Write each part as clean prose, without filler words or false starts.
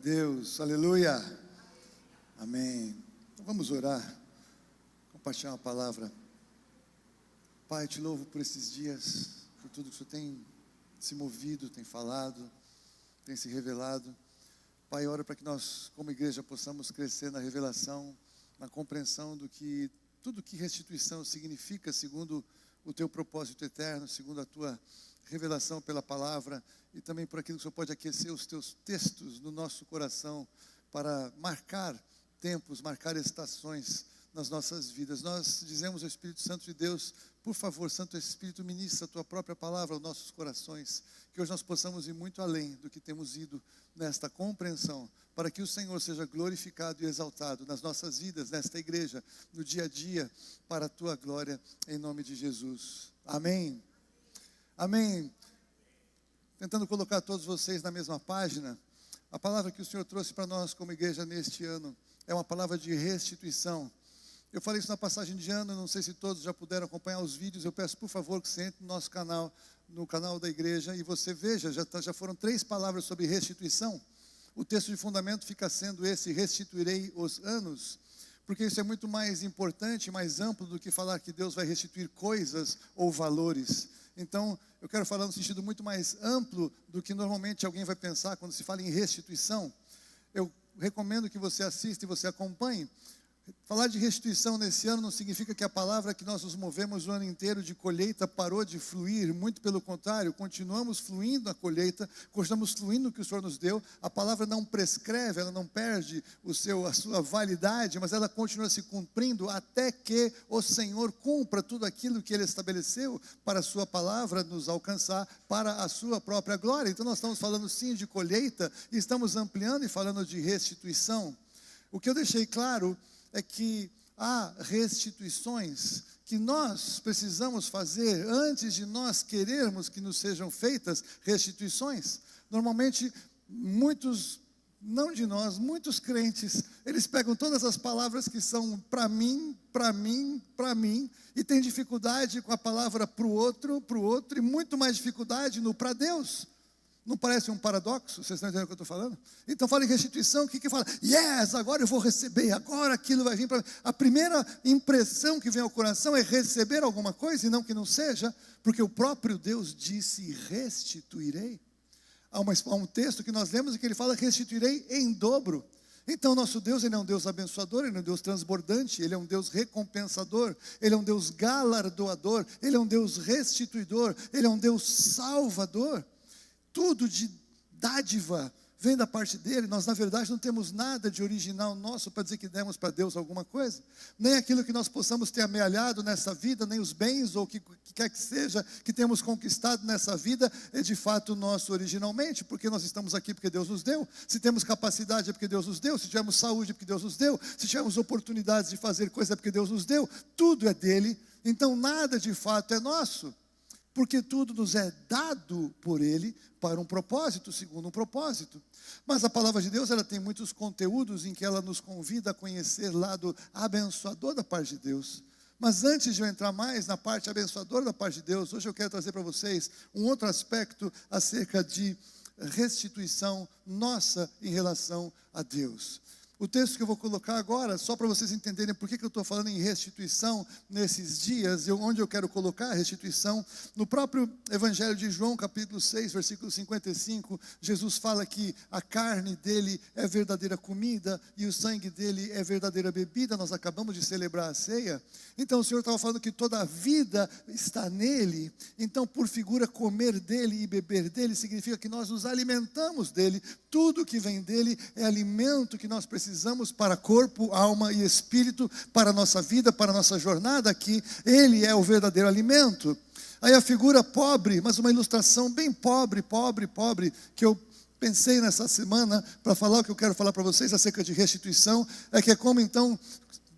Deus, aleluia, amém. Então vamos orar, compartilhar uma palavra. Pai, te louvo por esses dias, por tudo que o Senhor tem se movido, tem falado, tem se revelado. Pai, oro para que nós, como igreja, possamos crescer na revelação, na compreensão do que tudo que restituição significa, segundo o teu propósito eterno, segundo a tua revelação pela palavra, e também por aquilo que o Senhor pode aquecer os teus textos no nosso coração, para marcar tempos, marcar estações nas nossas vidas. Nós dizemos ao Espírito Santo de Deus, por favor, Santo Espírito, ministra a tua própria palavra aos nossos corações, que hoje nós possamos ir muito além do que temos ido nesta compreensão, para que o Senhor seja glorificado e exaltado nas nossas vidas, nesta igreja, no dia a dia, para a tua glória, em nome de Jesus. Amém. Amém. Tentando colocar todos vocês na mesma página, a palavra que o Senhor trouxe para nós como igreja neste ano é uma palavra de restituição. Eu falei isso na passagem de ano, não sei se todos já puderam acompanhar os vídeos. Eu peço por favor que você entre no nosso canal, no canal da igreja, e você veja, já foram 3 palavras sobre restituição. O texto de fundamento fica sendo esse: restituirei os anos, porque isso é muito mais importante, mais amplo do que falar que Deus vai restituir coisas ou valores. Então, eu quero falar no sentido muito mais amplo do que normalmente alguém vai pensar quando se fala em restituição. Eu recomendo que você assista e você acompanhe. Falar de restituição nesse ano não significa que a palavra que nós nos movemos o ano inteiro de colheita parou de fluir. Muito pelo contrário, continuamos fluindo na colheita, continuamos fluindo no que o Senhor nos deu. A palavra não prescreve, ela não perde a sua validade, mas ela continua se cumprindo até que o Senhor cumpra tudo aquilo que Ele estabeleceu para a sua palavra nos alcançar, para a sua própria glória. Então nós estamos falando sim de colheita e estamos ampliando e falando de restituição. O que eu deixei claro é que há restituições que nós precisamos fazer antes de nós querermos que nos sejam feitas restituições. Normalmente, muitos, não de nós, muitos crentes, eles pegam todas as palavras que são para mim, e tem dificuldade com a palavra para o outro, e muito mais dificuldade no para Deus. Não parece um paradoxo? Vocês estão entendendo o que eu estou falando? Então fala em restituição, o que fala? Yes, agora eu vou receber, agora aquilo vai vir para mim. A primeira impressão que vem ao coração é receber alguma coisa, e não que não seja, porque o próprio Deus disse: restituirei. Há um texto que nós lemos em que ele fala: restituirei em dobro. Então nosso Deus, Ele é um Deus abençoador, Ele é um Deus transbordante, Ele é um Deus recompensador, Ele é um Deus galardoador, Ele é um Deus restituidor, Ele é um Deus salvador. Tudo de dádiva vem da parte dele. Nós na verdade não temos nada de original nosso para dizer que demos para Deus alguma coisa, nem aquilo que nós possamos ter amealhado nessa vida, nem os bens ou o que quer que seja que temos conquistado nessa vida é de fato nosso originalmente, porque nós estamos aqui porque Deus nos deu. Se temos capacidade é porque Deus nos deu, se tivermos saúde é porque Deus nos deu, se tivermos oportunidades de fazer coisa é porque Deus nos deu. Tudo é dele, então nada de fato é nosso, porque tudo nos é dado por Ele para um propósito, segundo um propósito. Mas a palavra de Deus, ela tem muitos conteúdos em que ela nos convida a conhecer o lado abençoador da parte de Deus. Mas antes de eu entrar mais na parte abençoadora da parte de Deus, hoje eu quero trazer para vocês um outro aspecto acerca de restituição nossa em relação a Deus. O texto que eu vou colocar agora, só para vocês entenderem por que eu estou falando em restituição nesses dias, onde eu quero colocar a restituição, no próprio Evangelho de João, capítulo 6, versículo 55, Jesus fala que a carne dele é verdadeira comida e o sangue dele é verdadeira bebida. Nós acabamos de celebrar a ceia. Então o Senhor estava falando que toda a vida está nele. Então, por figura, comer dele e beber dele significa que nós nos alimentamos dele. Tudo que vem dele é alimento que nós precisamos para corpo, alma e espírito, para a nossa vida, para a nossa jornada aqui. Ele é o verdadeiro alimento. Aí a figura pobre, mas uma ilustração bem pobre, que eu pensei nessa semana para falar o que eu quero falar para vocês acerca de restituição, é que é como então,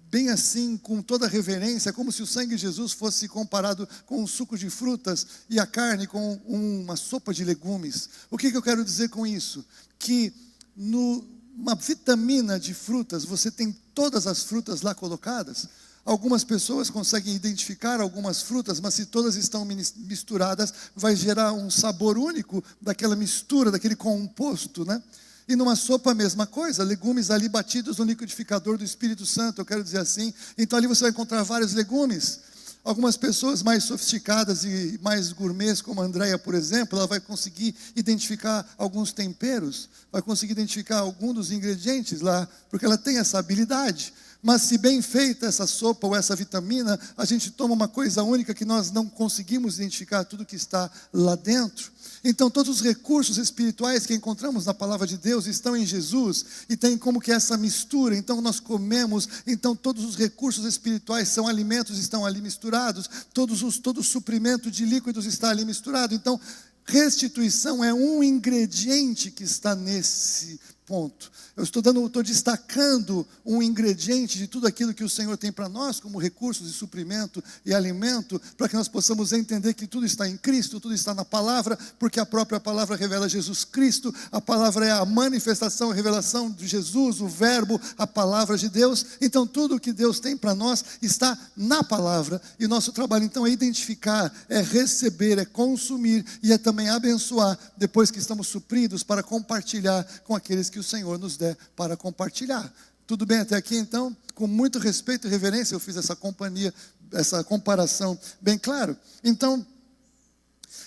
bem assim, com toda reverência, como se o sangue de Jesus fosse comparado com um suco de frutas e a carne com uma sopa de legumes. O que eu quero dizer com isso? Que numa vitamina de frutas, você tem todas as frutas lá colocadas. Algumas pessoas conseguem identificar algumas frutas, mas se todas estão misturadas, vai gerar um sabor único daquela mistura, daquele composto, né? E numa sopa a mesma coisa, legumes ali batidos no liquidificador do Espírito Santo, eu quero dizer assim. Então ali você vai encontrar vários legumes. Algumas pessoas mais sofisticadas e mais gourmets, como a Andréia, por exemplo, ela vai conseguir identificar alguns temperos, vai conseguir identificar alguns dos ingredientes lá, porque ela tem essa habilidade. Mas se bem feita essa sopa ou essa vitamina, a gente toma uma coisa única que nós não conseguimos identificar tudo que está lá dentro. Então todos os recursos espirituais que encontramos na palavra de Deus estão em Jesus, e tem como que essa mistura. Então nós comemos, então todos os recursos espirituais são alimentos, estão ali misturados, todo o suprimento de líquidos está ali misturado. Então restituição é um ingrediente que está nesse ponto. Eu estou destacando um ingrediente de tudo aquilo que o Senhor tem para nós, como recursos de suprimento e alimento, para que nós possamos entender que tudo está em Cristo, tudo está na palavra, porque a própria palavra revela Jesus Cristo, a palavra é a manifestação, a revelação de Jesus, o verbo, a palavra de Deus. Então tudo que Deus tem para nós está na palavra, e o nosso trabalho então é identificar, é receber, é consumir, e é também abençoar, depois que estamos supridos, para compartilhar com aqueles que o Senhor nos der para compartilhar. Tudo bem até aqui então? Com muito respeito e reverência eu fiz essa comparação bem claro. Então,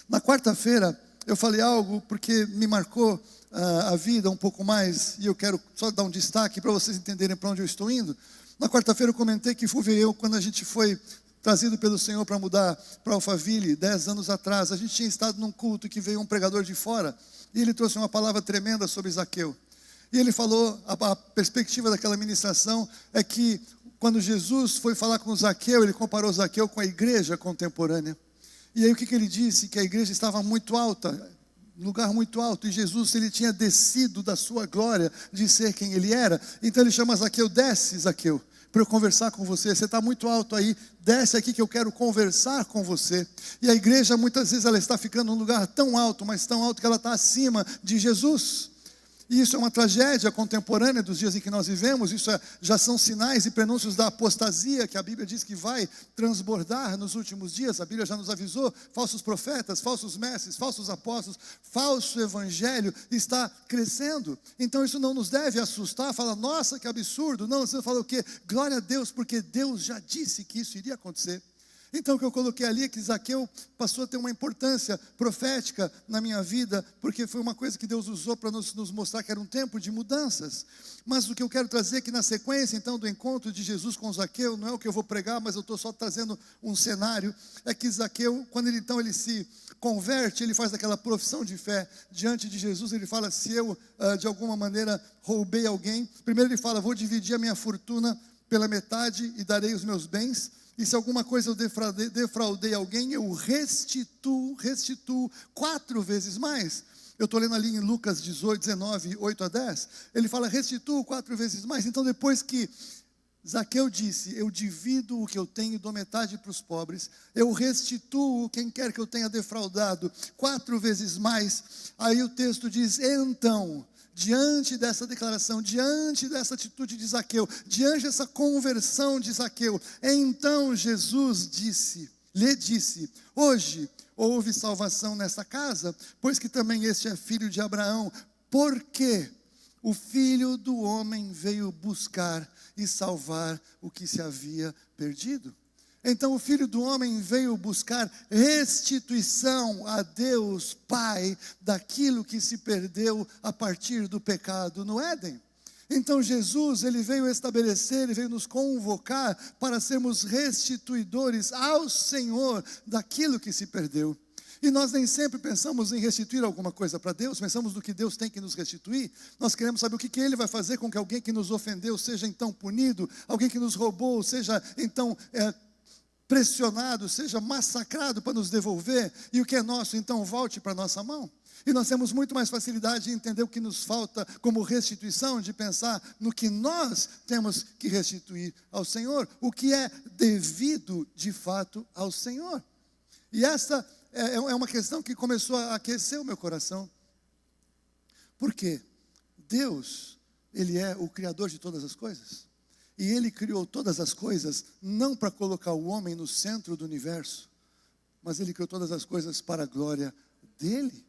na quarta-feira eu falei algo porque me marcou a vida um pouco mais, e eu quero só dar um destaque para vocês entenderem para onde eu estou indo. Na quarta-feira eu comentei que Fulvio e eu, quando a gente foi trazido pelo Senhor para mudar para Alphaville, 10 anos atrás, a gente tinha estado num culto que veio um pregador de fora, e ele trouxe uma palavra tremenda sobre Zaqueu. E ele falou, a perspectiva daquela ministração é que quando Jesus foi falar com Zaqueu, ele comparou Zaqueu com a igreja contemporânea. E aí o que ele disse? Que a igreja estava muito alta, um lugar muito alto, e Jesus, ele tinha descido da sua glória de ser quem ele era. Então ele chama Zaqueu: desce, Zaqueu, para eu conversar com você. Você está muito alto aí, desce aqui que eu quero conversar com você. E a igreja muitas vezes ela está ficando num lugar tão alto, mas tão alto que ela está acima de Jesus. E isso é uma tragédia contemporânea dos dias em que nós vivemos. Isso já são sinais e prenúncios da apostasia que a Bíblia diz que vai transbordar nos últimos dias. A Bíblia já nos avisou: falsos profetas, falsos mestres, falsos apóstolos, falso evangelho está crescendo. Então isso não nos deve assustar. Fala, nossa, que absurdo. Não, você fala o quê? Glória a Deus, porque Deus já disse que isso iria acontecer. Então o que eu coloquei ali é que Zaqueu passou a ter uma importância profética na minha vida, porque foi uma coisa que Deus usou para nos mostrar que era um tempo de mudanças. Mas o que eu quero trazer aqui na sequência então do encontro de Jesus com Zaqueu, não é o que eu vou pregar, mas eu estou só trazendo um cenário, é que Zaqueu, quando ele se converte, ele faz aquela profissão de fé diante de Jesus. Ele fala: se eu de alguma maneira roubei alguém, primeiro ele fala: vou dividir a minha fortuna pela metade e darei os meus bens. E se alguma coisa eu defraudei alguém, eu restituo 4 vezes mais. Eu estou lendo ali em Lucas 19, 8 a 10. Ele fala: restituo 4 vezes mais. Então depois que Zaqueu disse: eu divido o que eu tenho e dou metade para os pobres, eu restituo quem quer que eu tenha defraudado 4 vezes mais. Aí o texto diz: então, diante dessa declaração, diante dessa atitude de Zaqueu, diante dessa conversão de Zaqueu, então Jesus lhe disse: hoje houve salvação nessa casa, pois que também este é filho de Abraão, porque o Filho do Homem veio buscar e salvar o que se havia perdido. Então o Filho do Homem veio buscar restituição a Deus Pai daquilo que se perdeu a partir do pecado no Éden. Então Jesus, ele veio estabelecer, ele veio nos convocar para sermos restituidores ao Senhor daquilo que se perdeu. E nós nem sempre pensamos em restituir alguma coisa para Deus, pensamos no que Deus tem que nos restituir. Nós queremos saber o que Ele vai fazer com que alguém que nos ofendeu seja então punido, alguém que nos roubou seja então pressionado, seja massacrado para nos devolver, e o que é nosso então volte para a nossa mão. E nós temos muito mais facilidade de entender o que nos falta como restituição, de pensar no que nós temos que restituir ao Senhor, o que é devido de fato ao Senhor. E essa é uma questão que começou a aquecer o meu coração. Por quê? Deus, Ele é o Criador de todas as coisas. E Ele criou todas as coisas não para colocar o homem no centro do universo, mas Ele criou todas as coisas para a glória dEle.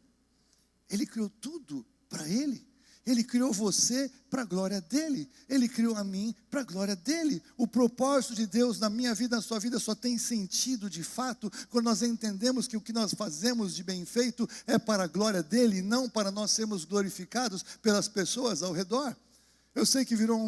Ele criou tudo para Ele. Ele criou você para a glória dEle. Ele criou a mim para a glória dEle. O propósito de Deus na minha vida, na sua vida, só tem sentido de fato quando nós entendemos que o que nós fazemos de bem feito é para a glória dEle, e não para nós sermos glorificados pelas pessoas ao redor. Eu sei que virou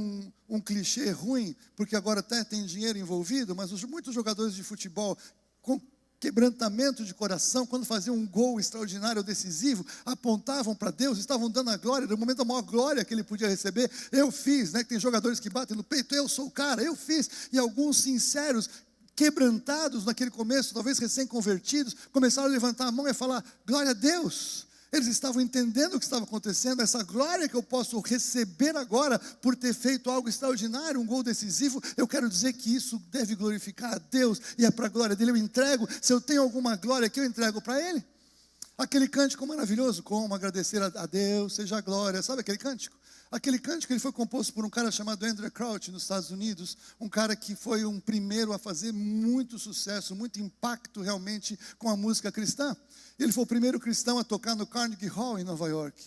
um clichê ruim, porque agora até tem dinheiro envolvido, mas muitos jogadores de futebol com quebrantamento de coração, quando faziam um gol extraordinário ou decisivo, apontavam para Deus, estavam dando a glória, era o momento da maior glória que ele podia receber. Eu fiz, né? Tem jogadores que batem no peito, eu sou o cara, eu fiz. E alguns sinceros, quebrantados naquele começo, talvez recém-convertidos, começaram a levantar a mão e falar, glória a Deus. Eles estavam entendendo o que estava acontecendo, essa glória que eu posso receber agora por ter feito algo extraordinário, um gol decisivo. Eu quero dizer que isso deve glorificar a Deus e é para a glória dEle. Eu entrego, se eu tenho alguma glória que eu entrego para Ele. Aquele cântico maravilhoso, como agradecer a Deus, seja a glória, sabe aquele cântico? Aquele cântico ele foi composto por um cara chamado Andrew Crouch, nos Estados Unidos, um cara que foi um primeiro a fazer muito sucesso, muito impacto realmente com a música cristã. Ele foi o primeiro cristão a tocar no Carnegie Hall em Nova York.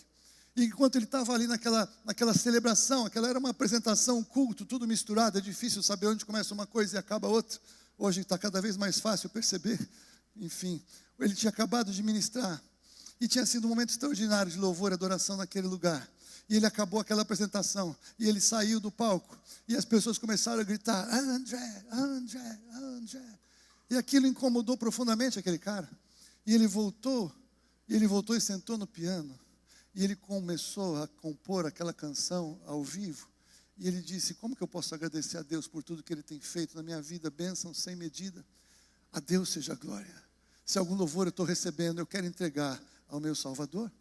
E enquanto ele estava ali naquela celebração, aquela era uma apresentação, um culto, tudo misturado, é difícil saber onde começa uma coisa e acaba outra. Hoje está cada vez mais fácil perceber. Enfim, ele tinha acabado de ministrar e tinha sido um momento extraordinário de louvor e adoração naquele lugar. E ele acabou aquela apresentação, e ele saiu do palco, e as pessoas começaram a gritar, André, André, André. E aquilo incomodou profundamente aquele cara. E ele voltou e sentou no piano, e ele começou a compor aquela canção ao vivo. E ele disse, como que eu posso agradecer a Deus por tudo que Ele tem feito na minha vida, bênção sem medida? A Deus seja a glória. Se algum louvor eu estou recebendo, eu quero entregar ao meu Salvador.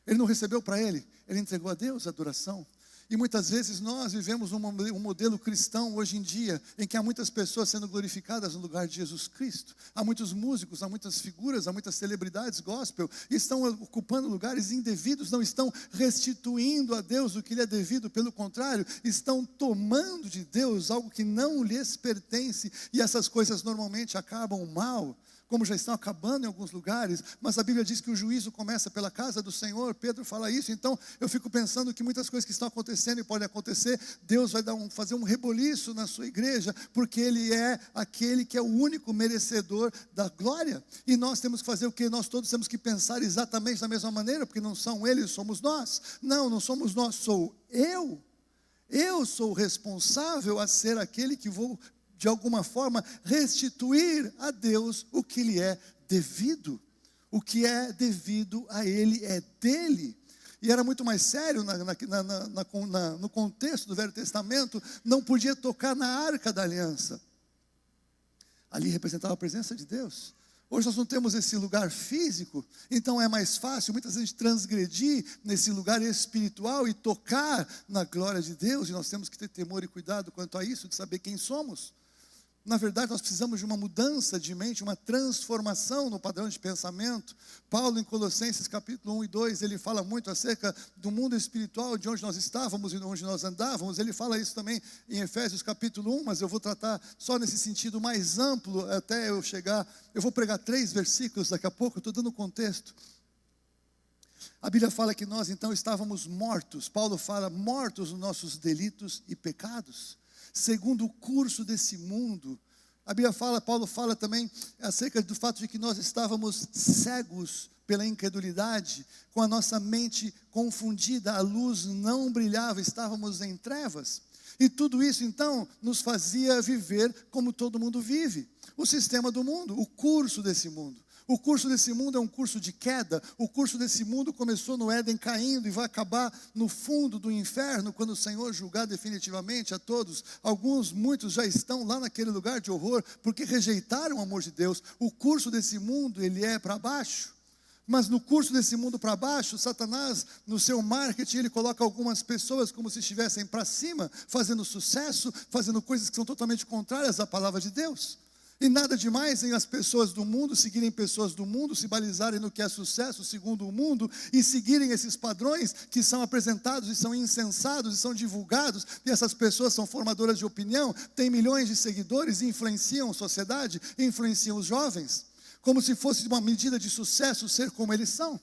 Ele não recebeu para ele entregou a Deus a adoração. E muitas vezes nós vivemos um modelo cristão hoje em dia, em que há muitas pessoas sendo glorificadas no lugar de Jesus Cristo. Há muitos músicos, há muitas figuras, há muitas celebridades gospel, e estão ocupando lugares indevidos, não estão restituindo a Deus o que lhe é devido, pelo contrário, estão tomando de Deus algo que não lhes pertence, e essas coisas normalmente acabam mal, como já estão acabando em alguns lugares, mas a Bíblia diz que o juízo começa pela casa do Senhor. Pedro fala isso. Então eu fico pensando que muitas coisas que estão acontecendo e podem acontecer, Deus vai fazer um reboliço na sua igreja, porque Ele é aquele que é o único merecedor da glória, e nós temos que fazer o que? Nós todos temos que pensar exatamente da mesma maneira, porque não são eles, somos nós. Não somos nós, sou eu sou o responsável a ser aquele que vou de alguma forma restituir a Deus o que lhe é devido. O que é devido a Ele é dele. E era muito mais sério no contexto do Velho Testamento, não podia tocar na Arca da Aliança. Ali representava a presença de Deus. Hoje nós não temos esse lugar físico, então é mais fácil muitas vezes transgredir nesse lugar espiritual e tocar na glória de Deus, e nós temos que ter temor e cuidado quanto a isso, de saber quem somos. Na verdade, nós precisamos de uma mudança de mente, uma transformação no padrão de pensamento. Paulo, em Colossenses capítulo 1 e 2, ele fala muito acerca do mundo espiritual, de onde nós estávamos e de onde nós andávamos. Ele fala isso também em Efésios capítulo 1, mas eu vou tratar só nesse sentido mais amplo, até eu chegar. Eu vou pregar 3 versículos daqui a pouco, estou dando contexto. A Bíblia fala que nós então estávamos mortos. Paulo fala, mortos nos nossos delitos e pecados, segundo o curso desse mundo. A Bíblia fala, Paulo fala também acerca do fato de que nós estávamos cegos pela incredulidade, com a nossa mente confundida, a luz não brilhava, estávamos em trevas. E tudo isso então nos fazia viver como todo mundo vive, o sistema do mundo, o curso desse mundo. O curso desse mundo é um curso de queda. O curso desse mundo começou no Éden caindo e vai acabar no fundo do inferno, quando o Senhor julgar definitivamente a todos. Muitos já estão lá naquele lugar de horror, porque rejeitaram o amor de Deus. O curso desse mundo, ele é para baixo. Mas no curso desse mundo para baixo, Satanás, no seu marketing, ele coloca algumas pessoas como se estivessem para cima, fazendo sucesso, fazendo coisas que são totalmente contrárias à palavra de Deus. E nada demais em as pessoas do mundo seguirem pessoas do mundo, se balizarem no que é sucesso segundo o mundo e seguirem esses padrões que são apresentados e são insensados e são divulgados, e essas pessoas são formadoras de opinião, têm milhões de seguidores e influenciam a sociedade, influenciam os jovens, como se fosse uma medida de sucesso ser como eles são.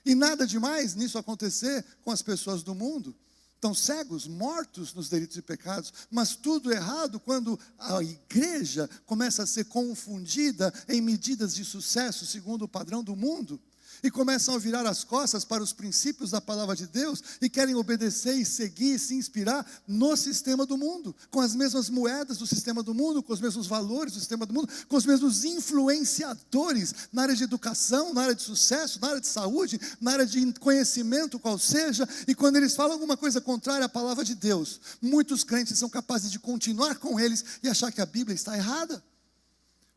E nada demais nisso acontecer com as pessoas do mundo. Estão cegos, mortos nos delitos e pecados, mas tudo errado quando a igreja começa a ser confundida em medidas de sucesso segundo o padrão do mundo. E começam a virar as costas para os princípios da palavra de Deus e querem obedecer e seguir, se inspirar no sistema do mundo, com as mesmas moedas do sistema do mundo, com os mesmos valores do sistema do mundo, com os mesmos influenciadores na área de educação, na área de sucesso, na área de saúde, na área de conhecimento, qual seja. E quando eles falam alguma coisa contrária à palavra de Deus, muitos crentes são capazes de continuar com eles e achar que a Bíblia está errada,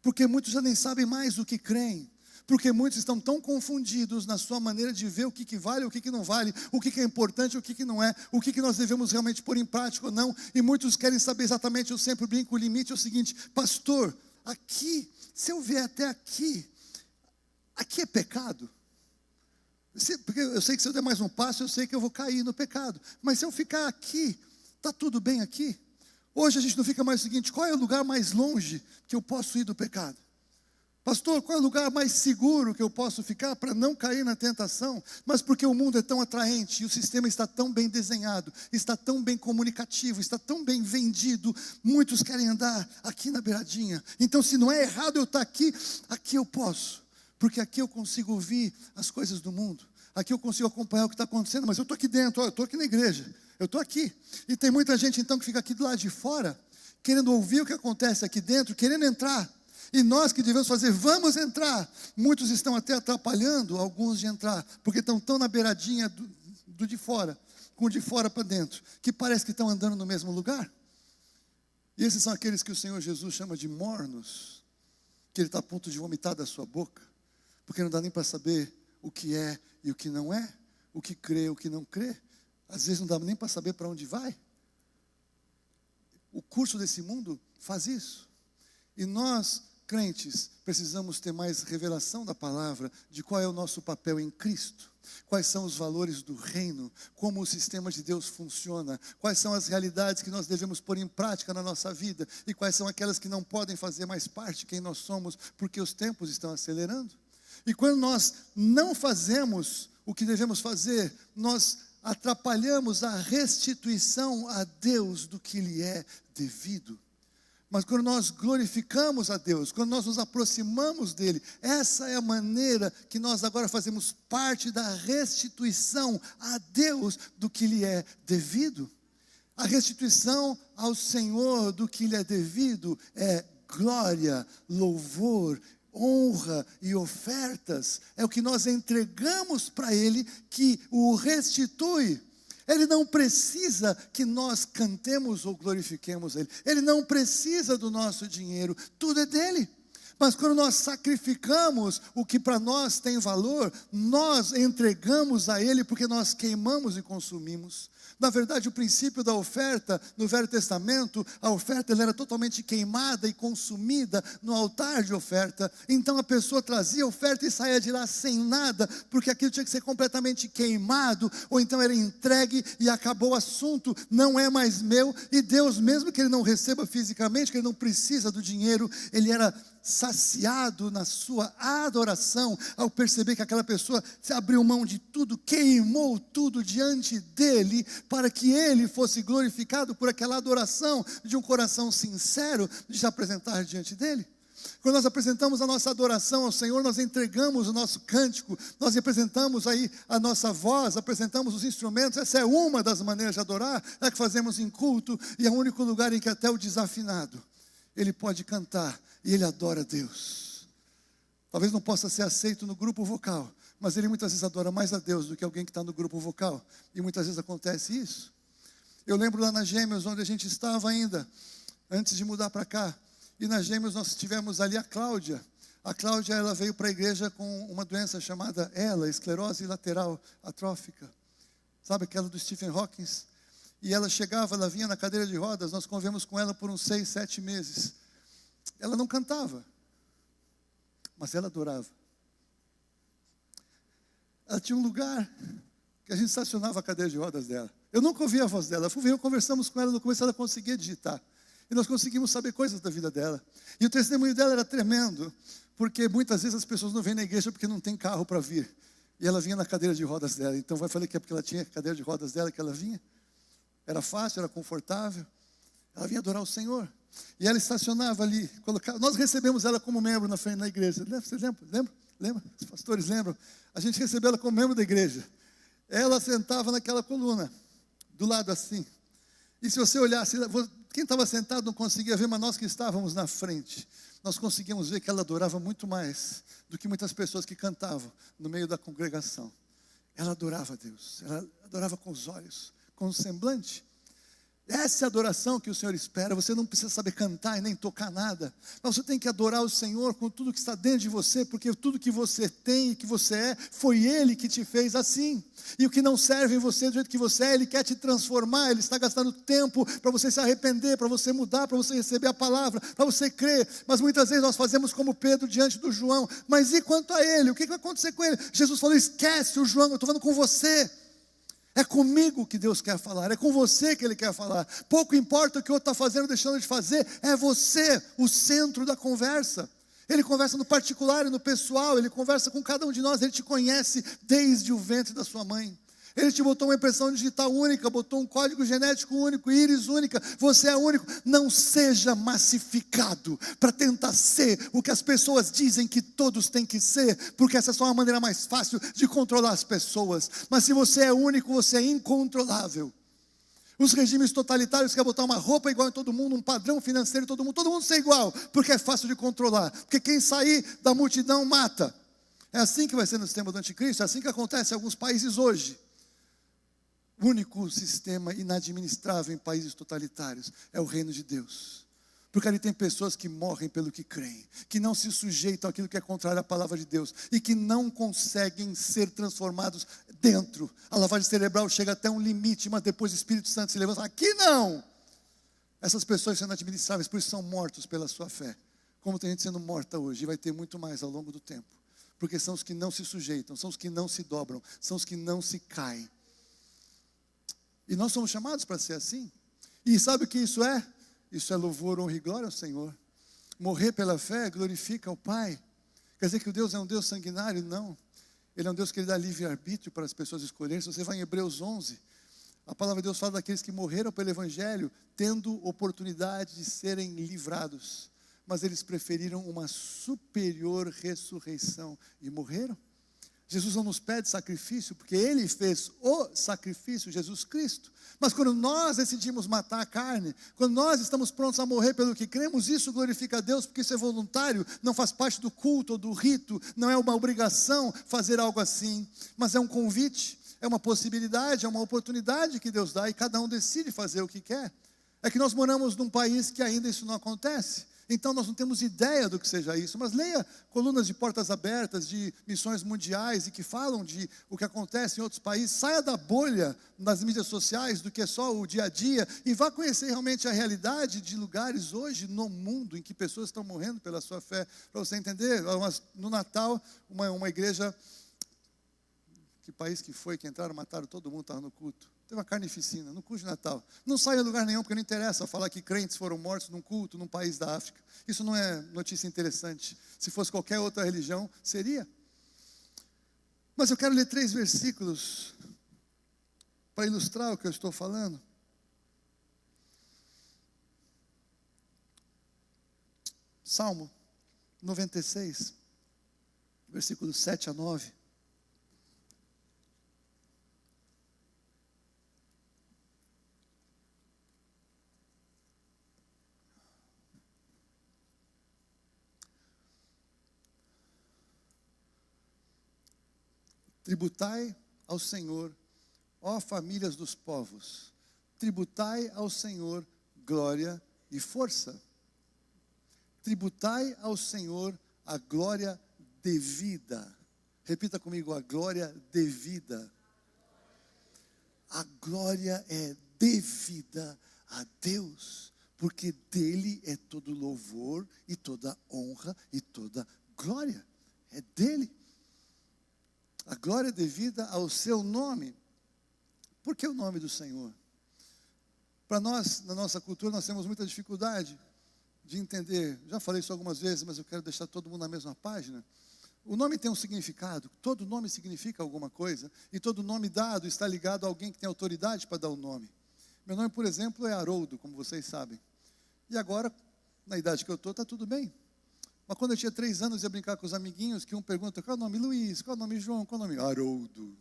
porque muitos já nem sabem mais o que creem. Porque muitos estão tão confundidos na sua maneira de ver o que vale, o que não vale, o que é importante, o que não é, o que nós devemos realmente pôr em prática ou não. E muitos querem saber exatamente, eu sempre brinco, o limite é o seguinte: pastor, aqui, se eu vier até aqui é pecado? Porque eu sei que se eu der mais um passo, eu sei que eu vou cair no pecado. Mas se eu ficar aqui, está tudo bem aqui? Hoje a gente não fica mais o seguinte: qual é o lugar mais longe que eu posso ir do pecado? Pastor, qual é o lugar mais seguro que eu posso ficar para não cair na tentação? Mas porque o mundo é tão atraente e o sistema está tão bem desenhado, está tão bem comunicativo, está tão bem vendido, muitos querem andar aqui na beiradinha. Então, se não é errado eu estar aqui, aqui eu posso, porque aqui eu consigo ouvir as coisas do mundo, aqui eu consigo acompanhar o que está acontecendo, mas eu estou aqui dentro, eu estou aqui na igreja, eu estou aqui. E tem muita gente então que fica aqui do lado de fora, querendo ouvir o que acontece aqui dentro, querendo entrar. E nós que devemos fazer, vamos entrar. Muitos estão até atrapalhando alguns de entrar, porque estão tão na beiradinha do de fora, com o de fora para dentro, que parece que estão andando no mesmo lugar. E esses são aqueles que o Senhor Jesus chama de mornos, que Ele está a ponto de vomitar da sua boca, porque não dá nem para saber o que é e o que não é, o que crê e o que não crê. Às vezes não dá nem para saber para onde vai. O curso desse mundo faz isso. E nós, crentes, precisamos ter mais revelação da palavra, de qual é o nosso papel em Cristo, quais são os valores do reino, como o sistema de Deus funciona, quais são as realidades que nós devemos pôr em prática na nossa vida, e quais são aquelas que não podem fazer mais parte de quem nós somos, porque os tempos estão acelerando. E quando nós não fazemos o que devemos fazer, nós atrapalhamos a restituição a Deus do que lhe é devido. Mas quando nós glorificamos a Deus, quando nós nos aproximamos dEle, essa é a maneira que nós agora fazemos parte da restituição a Deus do que lhe é devido. A restituição ao Senhor do que lhe é devido é glória, louvor, honra e ofertas. É o que nós entregamos para Ele que o restitui. Ele não precisa que nós cantemos ou glorifiquemos Ele. Ele não precisa do nosso dinheiro. Tudo é dele. Mas quando nós sacrificamos o que para nós tem valor, nós entregamos a Ele porque nós queimamos e consumimos. Na verdade, o princípio da oferta, no Velho Testamento, a oferta ela era totalmente queimada e consumida no altar de oferta. Então a pessoa trazia a oferta e saía de lá sem nada, porque aquilo tinha que ser completamente queimado, ou então era entregue e acabou o assunto, não é mais meu. E Deus, mesmo que Ele não receba fisicamente, que Ele não precisa do dinheiro, Ele era saciado na sua adoração, ao perceber que aquela pessoa se abriu mão de tudo, queimou tudo diante dele, para que ele fosse glorificado por aquela adoração de um coração sincero, de se apresentar diante dele. Quando nós apresentamos a nossa adoração ao Senhor, nós entregamos o nosso cântico, nós apresentamos aí a nossa voz, apresentamos os instrumentos. Essa é uma das maneiras de adorar, é a que fazemos em culto, e é o único lugar em que até o desafinado ele pode cantar e ele adora a Deus. Talvez não possa ser aceito no grupo vocal, mas ele muitas vezes adora mais a Deus do que alguém que está no grupo vocal, e muitas vezes acontece isso. Eu lembro lá na Gêmeos, onde a gente estava ainda, antes de mudar para cá, e na Gêmeos nós tivemos ali a Cláudia. A Cláudia, ela veio para a igreja com uma doença chamada esclerose lateral atrófica, sabe aquela do Stephen Hawking? E ela chegava, ela vinha na cadeira de rodas, nós convivemos com ela por uns 6, 7 meses. Ela não cantava, mas ela adorava. Ela tinha um lugar que a gente estacionava a cadeira de rodas dela. Eu nunca ouvi a voz dela, conversamos com ela, no começo ela conseguia digitar. E nós conseguimos saber coisas da vida dela. E o testemunho dela era tremendo, porque muitas vezes as pessoas não vêm na igreja porque não tem carro para vir. E ela vinha na cadeira de rodas dela. Então eu falei que é porque ela tinha a cadeira de rodas dela que ela vinha. Era fácil, era confortável. Ela vinha adorar o Senhor. E ela estacionava ali, colocava. Nós recebemos ela como membro na frente da igreja. Você lembra? Lembra? Os pastores lembram? A gente recebeu ela como membro da igreja. Ela sentava naquela coluna, do lado assim. E se você olhasse, quem estava sentado não conseguia ver, mas nós que estávamos na frente, nós conseguíamos ver que ela adorava muito mais do que muitas pessoas que cantavam no meio da congregação. Ela adorava a Deus, ela adorava com os olhos, com o semblante. Essa é a adoração que o Senhor espera. Você não precisa saber cantar e nem tocar nada, mas você tem que adorar o Senhor com tudo que está dentro de você, porque tudo que você tem e que você é, foi Ele que te fez assim. E o que não serve em você do jeito que você é, Ele quer te transformar. Ele está gastando tempo para você se arrepender, para você mudar, para você receber a palavra, para você crer. Mas muitas vezes nós fazemos como Pedro diante do João. Mas e quanto a ele? O que vai acontecer com ele? Jesus falou: esquece o João, eu estou falando com você. É comigo que Deus quer falar, é com você que Ele quer falar. Pouco importa o que o outro está fazendo ou deixando de fazer, é você o centro da conversa. Ele conversa no particular e no pessoal, Ele conversa com cada um de nós, Ele te conhece desde o ventre da sua mãe. Ele te botou uma impressão digital única, botou um código genético único, íris única, você é único. Não seja massificado para tentar ser o que as pessoas dizem que todos têm que ser, porque essa é só uma maneira mais fácil de controlar as pessoas. Mas se você é único, você é incontrolável. Os regimes totalitários querem botar uma roupa igual em todo mundo, um padrão financeiro em todo mundo ser igual, porque é fácil de controlar, porque quem sair da multidão mata. É assim que vai ser no sistema do anticristo, é assim que acontece em alguns países hoje. O único sistema inadministrável em países totalitários é o reino de Deus. Porque ali tem pessoas que morrem pelo que creem, que não se sujeitam àquilo que é contrário à palavra de Deus e que não conseguem ser transformados dentro. A lavagem cerebral chega até um limite, mas depois o Espírito Santo se levanta. Aqui não! Essas pessoas são inadministráveis, por isso são mortos pela sua fé. Como tem gente sendo morta hoje, e vai ter muito mais ao longo do tempo. Porque são os que não se sujeitam, são os que não se dobram, são os que não se caem. E nós somos chamados para ser assim. E sabe o que isso é? Isso é louvor, honra e glória ao Senhor. Morrer pela fé glorifica ao Pai. Quer dizer que o Deus é um Deus sanguinário? Não. Ele é um Deus que Ele dá livre-arbítrio para as pessoas escolherem. Se você vai em Hebreus 11, a palavra de Deus fala daqueles que morreram pelo Evangelho, tendo oportunidade de serem livrados. Mas eles preferiram uma superior ressurreição e morreram. Jesus não nos pede sacrifício, porque Ele fez o sacrifício, Jesus Cristo. Mas quando nós decidimos matar a carne, quando nós estamos prontos a morrer pelo que cremos, isso glorifica a Deus, porque isso é voluntário, não faz parte do culto ou do rito, não é uma obrigação fazer algo assim, mas é um convite, é uma possibilidade, é uma oportunidade que Deus dá, e cada um decide fazer o que quer. É que nós moramos num país que ainda isso não acontece. Então nós não temos ideia do que seja isso, mas leia colunas de portas abertas, de missões mundiais, e que falam de o que acontece em outros países. Saia da bolha nas mídias sociais, do que é só o dia a dia, e vá conhecer realmente a realidade de lugares hoje no mundo, em que pessoas estão morrendo pela sua fé. Para você entender, no Natal, uma igreja, que país que foi, que entraram, mataram todo mundo, estava no culto. Teve uma carnificina no culto de Natal. Não sai a lugar nenhum, porque não interessa falar que crentes foram mortos num culto, num país da África. Isso não é notícia interessante. Se fosse qualquer outra religião, seria. Mas eu quero ler 3 versículos para ilustrar o que eu estou falando. Salmo 96, versículos 7 a 9. Tributai ao Senhor, ó famílias dos povos, tributai ao Senhor glória e força. Tributai ao Senhor a glória devida. Repita comigo, a glória devida. A glória é devida a Deus, porque dele é todo louvor e toda honra e toda glória. É dele. A glória é devida ao seu nome. Por que o nome do Senhor? Para nós, na nossa cultura, nós temos muita dificuldade de entender. Já falei isso algumas vezes, mas eu quero deixar todo mundo na mesma página. O nome tem um significado, todo nome significa alguma coisa, e todo nome dado está ligado a alguém que tem autoridade para dar o nome. Meu nome, por exemplo, é Haroldo, como vocês sabem. E agora, na idade que eu estou, está tudo bem. Mas quando eu tinha 3 anos, eu ia brincar com os amiguinhos, que um pergunta, qual é o nome? Luiz, qual é o nome? João, qual é o nome? Haroldo.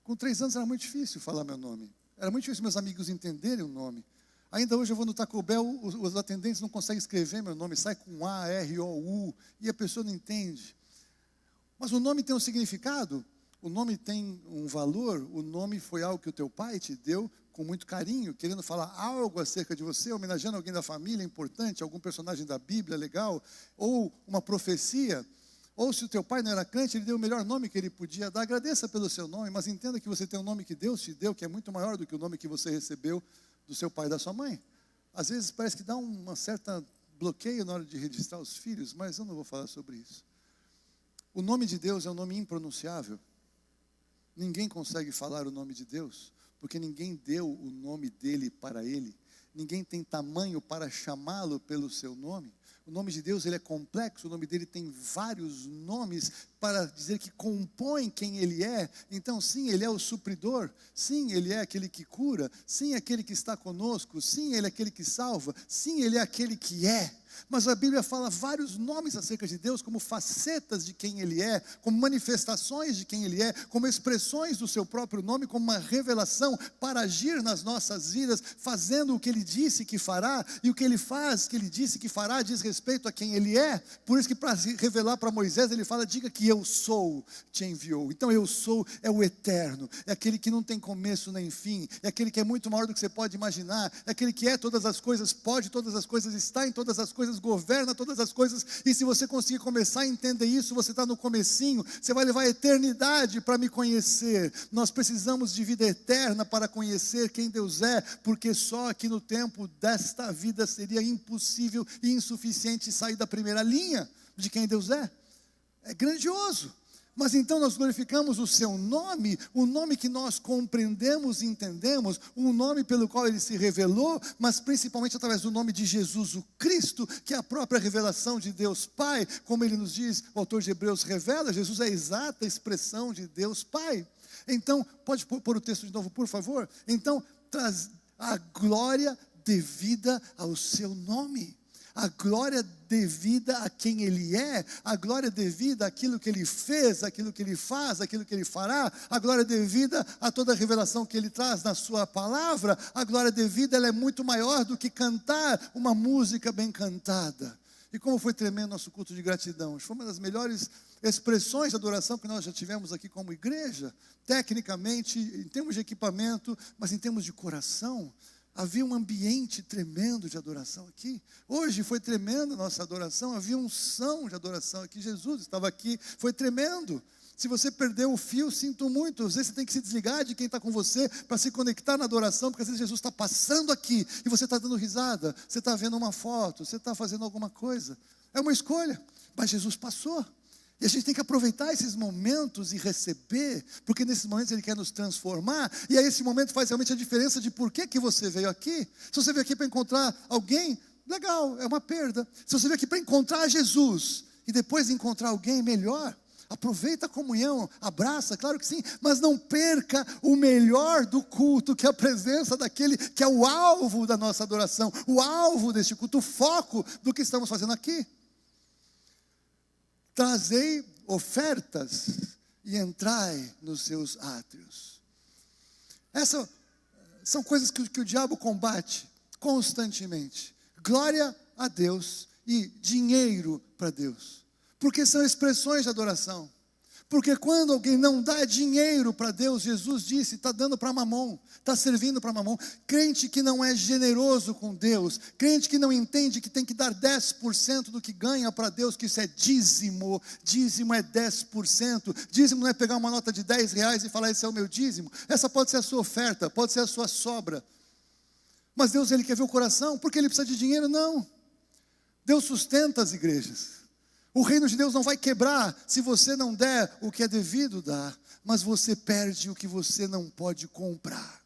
Com 3 anos era muito difícil falar meu nome. Era muito difícil meus amigos entenderem o nome. Ainda hoje eu vou no Taco Bell, os atendentes não conseguem escrever meu nome, sai com A, R, O, U, e a pessoa não entende. Mas o nome tem um significado, o nome tem um valor, o nome foi algo que o teu pai te deu com muito carinho, querendo falar algo acerca de você, homenageando alguém da família importante, algum personagem da Bíblia legal, ou uma profecia. Ou se o teu pai não era crente, ele deu o melhor nome que ele podia dar. Agradeça pelo seu nome, mas entenda que você tem um nome que Deus te deu, que é muito maior do que o nome que você recebeu do seu pai e da sua mãe. Às vezes parece que dá uma certa bloqueio na hora de registrar os filhos, mas eu não vou falar sobre isso. O nome de Deus é um nome impronunciável. Ninguém consegue falar o nome de Deus, porque ninguém deu o nome dele para ele. Ninguém tem tamanho para chamá-lo pelo seu nome. O nome de Deus, ele é complexo, o nome dele tem vários nomes para dizer que compõem quem ele é. Então, sim, ele é o supridor, sim, ele é aquele que cura, sim, aquele que está conosco, sim, ele é aquele que salva, sim, ele é aquele que é. Mas a Bíblia fala vários nomes acerca de Deus, como facetas de quem Ele é, como manifestações de quem Ele é, como expressões do seu próprio nome, como uma revelação para agir nas nossas vidas, fazendo o que Ele disse que fará, e o que Ele faz, que Ele disse que fará, diz respeito a quem Ele é. Por isso que para revelar para Moisés, Ele fala, diga que eu sou, te enviou. Então eu sou é o eterno, é aquele que não tem começo nem fim, é aquele que é muito maior do que você pode imaginar, é aquele que é todas as coisas, pode todas as coisas, está em todas as coisas, governa todas as coisas, e se você conseguir começar a entender isso, você está no comecinho, você vai levar a eternidade para me conhecer. Nós precisamos de vida eterna para conhecer quem Deus é, porque só aqui no tempo desta vida seria impossível e insuficiente sair da primeira linha de quem Deus é. É grandioso. Mas então nós glorificamos o seu nome, o nome que nós compreendemos e entendemos, o nome pelo qual ele se revelou, mas principalmente através do nome de Jesus o Cristo, que é a própria revelação de Deus Pai, como ele nos diz, o autor de Hebreus revela, Jesus é a exata expressão de Deus Pai. Então, pode pôr o texto de novo, por favor? Então, traz a glória devida ao seu nome. A glória devida a quem Ele é, a glória devida àquilo que Ele fez, aquilo que Ele faz, aquilo que Ele fará, a glória devida a toda a revelação que Ele traz na Sua palavra. A glória devida, ela é muito maior do que cantar uma música bem cantada. E como foi tremendo nosso culto de gratidão, foi uma das melhores expressões de adoração que nós já tivemos aqui como igreja, tecnicamente, em termos de equipamento, mas em termos de coração. Havia um ambiente tremendo de adoração aqui. Hoje foi tremendo a nossa adoração, havia um som de adoração aqui. Jesus estava aqui, foi tremendo. Se você perdeu o fio, sinto muito. Às vezes você tem que se desligar de quem está com você para se conectar na adoração, porque às vezes Jesus está passando aqui e você está dando risada, você está vendo uma foto, você está fazendo alguma coisa. É uma escolha, mas Jesus passou. E a gente tem que aproveitar esses momentos e receber, porque nesses momentos Ele quer nos transformar, e aí esse momento faz realmente a diferença de por que você veio aqui. Se você veio aqui para encontrar alguém, legal, é uma perda. Se você veio aqui para encontrar Jesus, e depois encontrar alguém, melhor. Aproveita a comunhão, abraça, claro que sim, mas não perca o melhor do culto, que é a presença daquele que é o alvo da nossa adoração, o alvo deste culto, o foco do que estamos fazendo aqui. Trazei ofertas e entrai nos seus átrios. Essas são coisas que o diabo combate constantemente. Glória a Deus e dinheiro para Deus. Porque são expressões de adoração. Porque quando alguém não dá dinheiro para Deus, Jesus disse, está dando para Mamon, está servindo para Mamon. Crente que não é generoso com Deus, crente que não entende que tem que dar 10% do que ganha para Deus, que isso é dízimo. Dízimo é 10%. Dízimo não é pegar uma nota de R$10 e falar, esse é o meu dízimo. Essa pode ser a sua oferta, pode ser a sua sobra. Mas Deus, Ele quer ver o coração, porque Ele precisa de dinheiro? Não. Deus sustenta as igrejas. O reino de Deus não vai quebrar se você não der o que é devido dar, mas você perde o que você não pode comprar.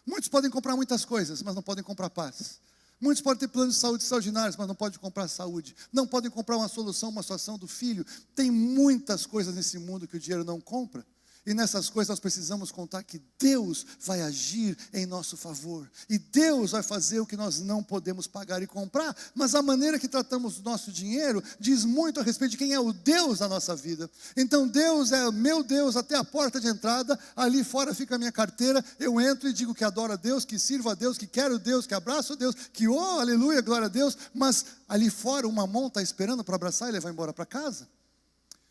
Muitos podem comprar muitas coisas, mas não podem comprar paz. Muitos podem ter planos de saúde extraordinários, mas não podem comprar saúde. Não podem comprar uma solução, uma situação do filho. Tem muitas coisas nesse mundo que o dinheiro não compra. E nessas coisas nós precisamos contar que Deus vai agir em nosso favor. E Deus vai fazer o que nós não podemos pagar e comprar. Mas a maneira que tratamos o nosso dinheiro diz muito a respeito de quem é o Deus da nossa vida. Então Deus é meu Deus até a porta de entrada. Ali fora fica a minha carteira. Eu entro e digo que adoro a Deus, que sirvo a Deus, que quero Deus, que abraço a Deus, que aleluia, glória a Deus. Mas ali fora o mamão está esperando para abraçar e levar embora para casa.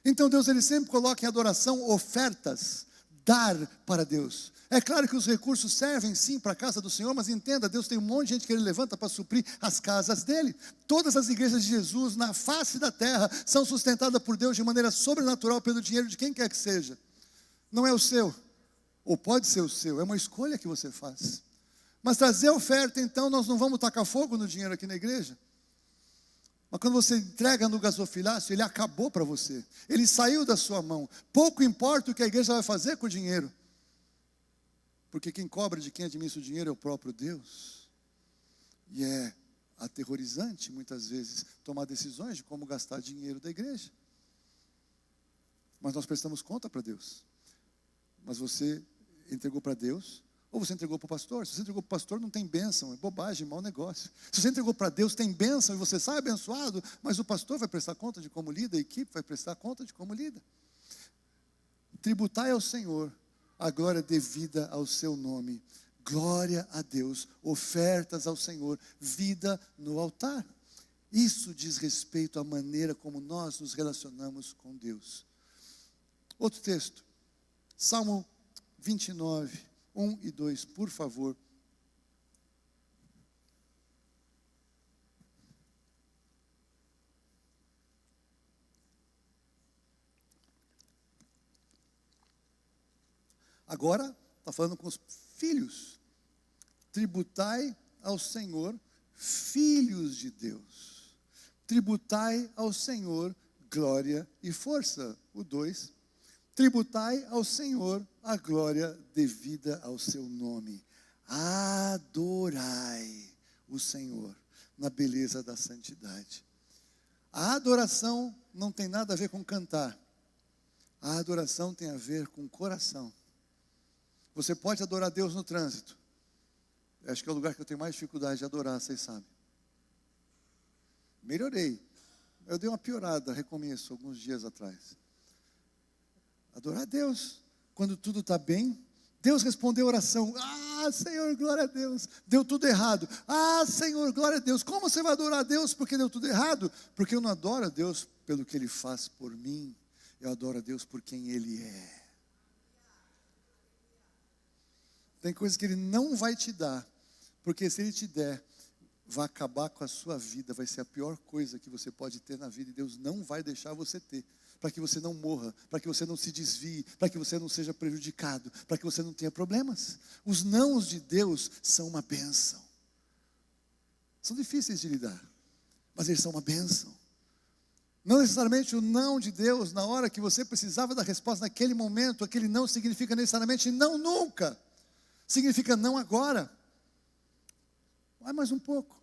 Então Deus, Ele sempre coloca em adoração ofertas, dar para Deus. É claro que os recursos servem sim para a casa do Senhor, mas entenda, Deus tem um monte de gente que Ele levanta para suprir as casas dEle. Todas as igrejas de Jesus na face da terra são sustentadas por Deus de maneira sobrenatural pelo dinheiro de quem quer que seja. Não é o seu, ou pode ser o seu, é uma escolha que você faz. Mas trazer oferta, então, nós não vamos tacar fogo no dinheiro aqui na igreja. Mas quando você entrega no gasofilácio, ele acabou para você. Ele saiu da sua mão. Pouco importa o que a igreja vai fazer com o dinheiro. Porque quem cobra de quem administra o dinheiro é o próprio Deus. E é aterrorizante, muitas vezes, tomar decisões de como gastar dinheiro da igreja. Mas nós prestamos conta para Deus. Mas você entregou para Deus, ou você entregou para o pastor? Se você entregou para o pastor, não tem bênção, é bobagem, mau negócio. Se você entregou para Deus, tem bênção e você sai abençoado, mas o pastor vai prestar conta de como lida, a equipe vai prestar conta de como lida. Tributai ao Senhor a glória devida ao seu nome. Glória a Deus, ofertas ao Senhor, vida no altar. Isso diz respeito à maneira como nós nos relacionamos com Deus. Outro texto, Salmo 29. 1 e 2, por favor. Agora, está falando com os filhos. Tributai ao Senhor, filhos de Deus. Tributai ao Senhor glória e força. O 2. Tributai ao Senhor a glória devida ao seu nome. Adorai o Senhor na beleza da santidade. A adoração não tem nada a ver com cantar. A adoração tem a ver com o coração. Você pode adorar Deus no trânsito. Acho que é o lugar que eu tenho mais dificuldade de adorar, vocês sabem. Melhorei. Eu dei uma piorada, recomeço, alguns dias atrás. Adorar a Deus, quando tudo está bem. Deus respondeu a oração. Senhor, glória a Deus. Deu tudo errado. Senhor, glória a Deus. Como você vai adorar a Deus porque deu tudo errado? Porque eu não adoro a Deus pelo que Ele faz por mim. Eu adoro a Deus por quem Ele é. Tem coisas que Ele não vai te dar. Porque se Ele te der, vai acabar com a sua vida. Vai ser a pior coisa que você pode ter na vida. E Deus não vai deixar você ter. Para que você não morra, para que você não se desvie, para que você não seja prejudicado, para que você não tenha problemas. Os nãos de Deus são uma bênção. São difíceis de lidar, mas eles são uma bênção. Não necessariamente o não de Deus, na hora que você precisava da resposta naquele momento, aquele não significa necessariamente não nunca. Significa não agora. Vai mais um pouco.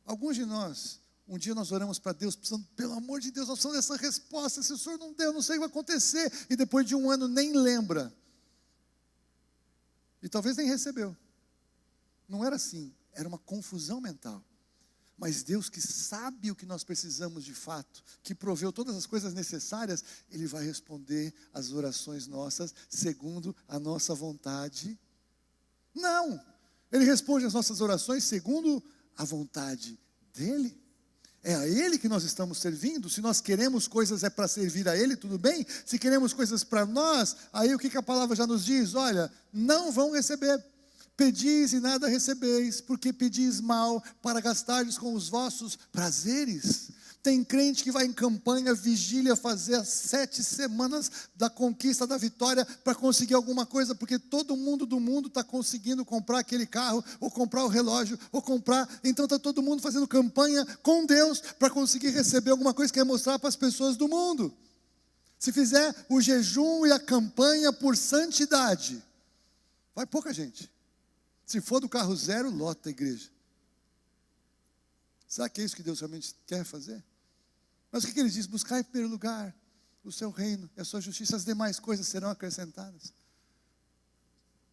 Alguns de nós, um dia nós oramos para Deus, precisando, pelo amor de Deus, nós precisamos dessa resposta. Se o Senhor não deu, não sei o que vai acontecer. E depois de um ano nem lembra. E talvez nem recebeu. Não era assim, era uma confusão mental. Mas Deus, que sabe o que nós precisamos de fato, que proveu todas as coisas necessárias, Ele vai responder as orações nossas segundo a nossa vontade. Não! Ele responde as nossas orações segundo a vontade dEle. É a Ele que nós estamos servindo. Se nós queremos coisas é para servir a Ele, tudo bem. Se queremos coisas para nós, aí o que a palavra já nos diz? Olha, não vão receber. Pedis e nada recebeis, porque pedis mal para gastardes com os vossos prazeres. Tem crente que vai em campanha, vigília, fazer as 7 semanas da conquista da vitória para conseguir alguma coisa, porque todo mundo do mundo está conseguindo comprar aquele carro, ou comprar o relógio, ou comprar. Então está todo mundo fazendo campanha com Deus para conseguir receber alguma coisa que quer mostrar para as pessoas do mundo. Se fizer o jejum e a campanha por santidade, vai pouca gente. Se for do carro zero, lota a igreja. Será que é isso que Deus realmente quer fazer? Mas o que ele diz? Buscar em primeiro lugar o seu reino e a sua justiça, as demais coisas serão acrescentadas.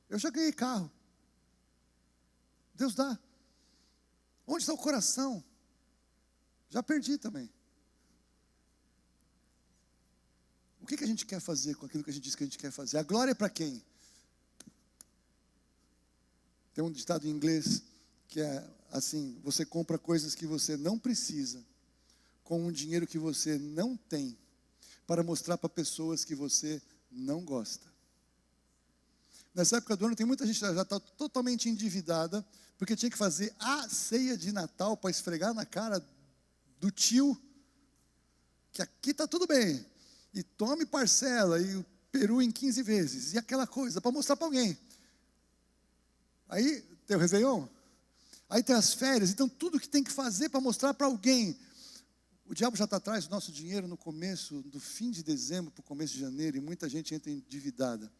Eu já ganhei carro. Deus dá. Onde está o coração? Já perdi também. O que a gente quer fazer com aquilo que a gente diz que a gente quer fazer? A glória é para quem? Tem um ditado em inglês que é assim: você compra coisas que você não precisa com um dinheiro que você não tem para mostrar para pessoas que você não gosta. Nessa época do ano tem muita gente que já está totalmente endividada porque tinha que fazer a ceia de Natal para esfregar na cara do tio que aqui está tudo bem, e tome parcela, e o peru em 15 vezes, e aquela coisa, para mostrar para alguém. Aí tem o Réveillon, aí tem as férias, então tudo que tem que fazer para mostrar para alguém. O diabo já está atrás do nosso dinheiro no começo, do fim de dezembro para o começo de janeiro, e muita gente entra endividada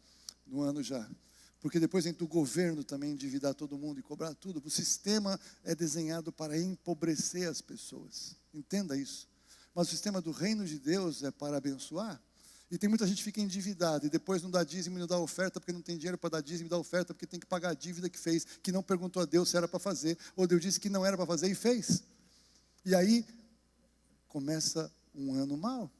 no ano já. Porque depois entra o governo também endividar todo mundo e cobrar tudo. O sistema é desenhado para empobrecer as pessoas. Entenda isso. Mas o sistema do reino de Deus é para abençoar. E tem muita gente que fica endividada e depois não dá dízimo e não dá oferta porque não tem dinheiro para dar dízimo e dar oferta porque tem que pagar a dívida que fez, que não perguntou a Deus se era para fazer, ou Deus disse que não era para fazer e fez. E aí começa um ano mau.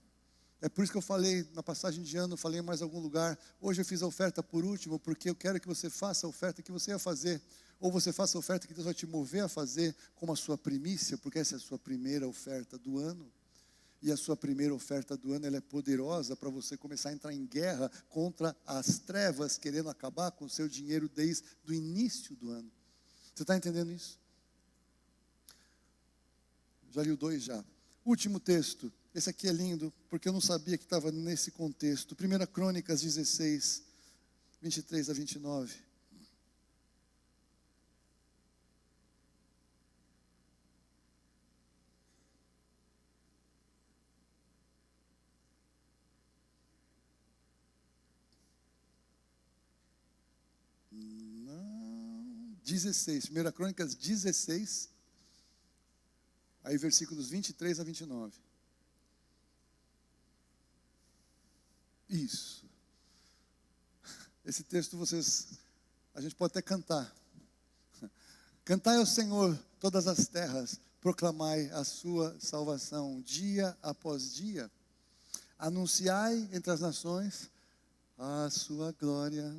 É por isso que eu falei, na passagem de ano, falei em mais algum lugar, hoje eu fiz a oferta por último, porque eu quero que você faça a oferta que você ia fazer, ou você faça a oferta que Deus vai te mover a fazer como a sua primícia, porque essa é a sua primeira oferta do ano, e a sua primeira oferta do ano, ela é poderosa para você começar a entrar em guerra contra as trevas, querendo acabar com o seu dinheiro desde o início do ano. Você está entendendo isso? Já li o 2 já. Último texto. Esse aqui é lindo, porque eu não sabia que estava nesse contexto. 1 Crônicas 16, 23 a 29. Não, 16. 1 Crônicas 16, aí versículos 23 a 29. Isso. Esse texto a gente pode até cantar. Cantai ao Senhor todas as terras, proclamai a sua salvação dia após dia. Anunciai entre as nações a sua glória,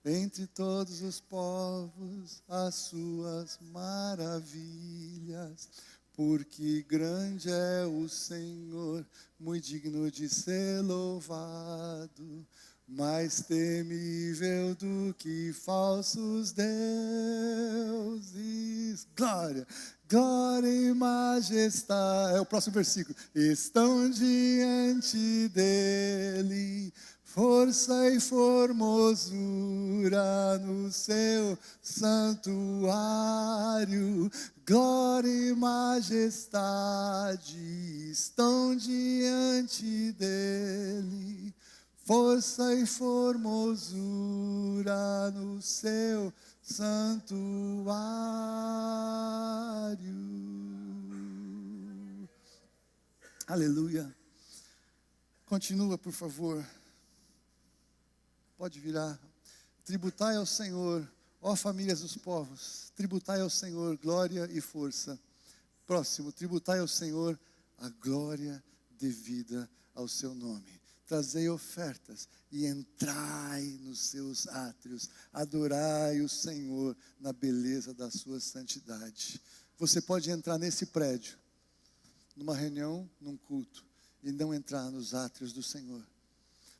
entre todos os povos as suas maravilhas. Porque grande é o Senhor, muito digno de ser louvado, mais temível do que falsos deuses. Glória, glória e majestade. É o próximo versículo. Estão diante dele força e formosura no seu santuário. Glória e majestade estão diante dele, força e formosura no seu santuário. Aleluia. Continua, por favor. Pode virar. Tributai ao Senhor, ó famílias dos povos, tributai ao Senhor glória e força. Próximo, tributai ao Senhor a glória devida ao seu nome. Trazei ofertas e entrai nos seus átrios. Adorai o Senhor na beleza da sua santidade. Você pode entrar nesse prédio, numa reunião, num culto, e não entrar nos átrios do Senhor.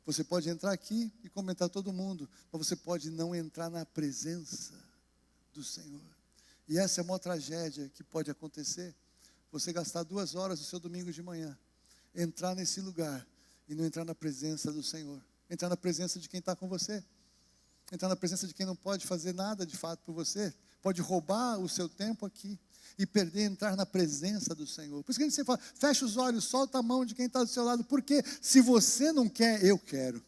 Você pode entrar aqui e comentar todo mundo, mas você pode não entrar na presença do Senhor. E essa é uma tragédia que pode acontecer. Você gastar 2 horas do seu domingo de manhã, entrar nesse lugar e não entrar na presença do Senhor. Entrar na presença de quem está com você. Entrar na presença de quem não pode fazer nada de fato por você. Pode roubar o seu tempo aqui e perder, entrar na presença do Senhor. Por isso que a gente sempre fala, fecha os olhos, solta a mão de quem está do seu lado. Porque se você não quer, eu quero.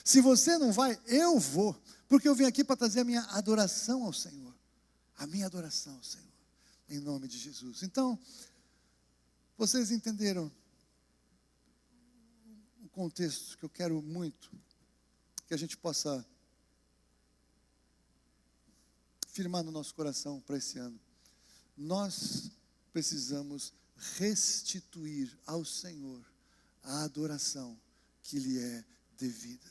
Se você não vai, eu vou. Porque eu vim aqui para trazer a minha adoração ao Senhor. A minha adoração ao Senhor. Em nome de Jesus. Então, Vocês entenderam o contexto que eu quero muito que a gente possa firmar no nosso coração para esse ano. Nós precisamos restituir ao Senhor a adoração que lhe é devida.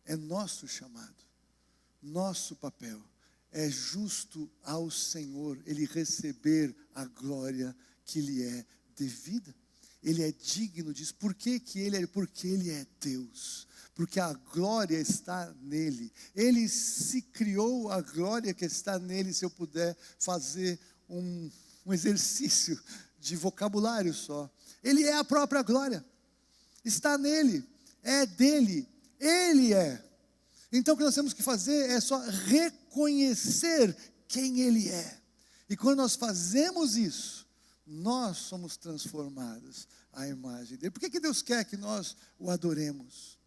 É nosso chamado, nosso papel. É justo ao Senhor Ele receber a glória que lhe é devida. Ele é digno disso. Por que que Ele é? Porque Ele é Deus. Porque a glória está nele. Ele se criou a glória que está nele. Se eu puder fazer um exercício de vocabulário só. Ele é a própria glória. Está nele. É dele. Ele é. Então o que nós temos que fazer é só reconhecer quem Ele é. E quando nós fazemos isso, nós somos transformados à imagem dele. Por que Deus quer que nós o adoremos?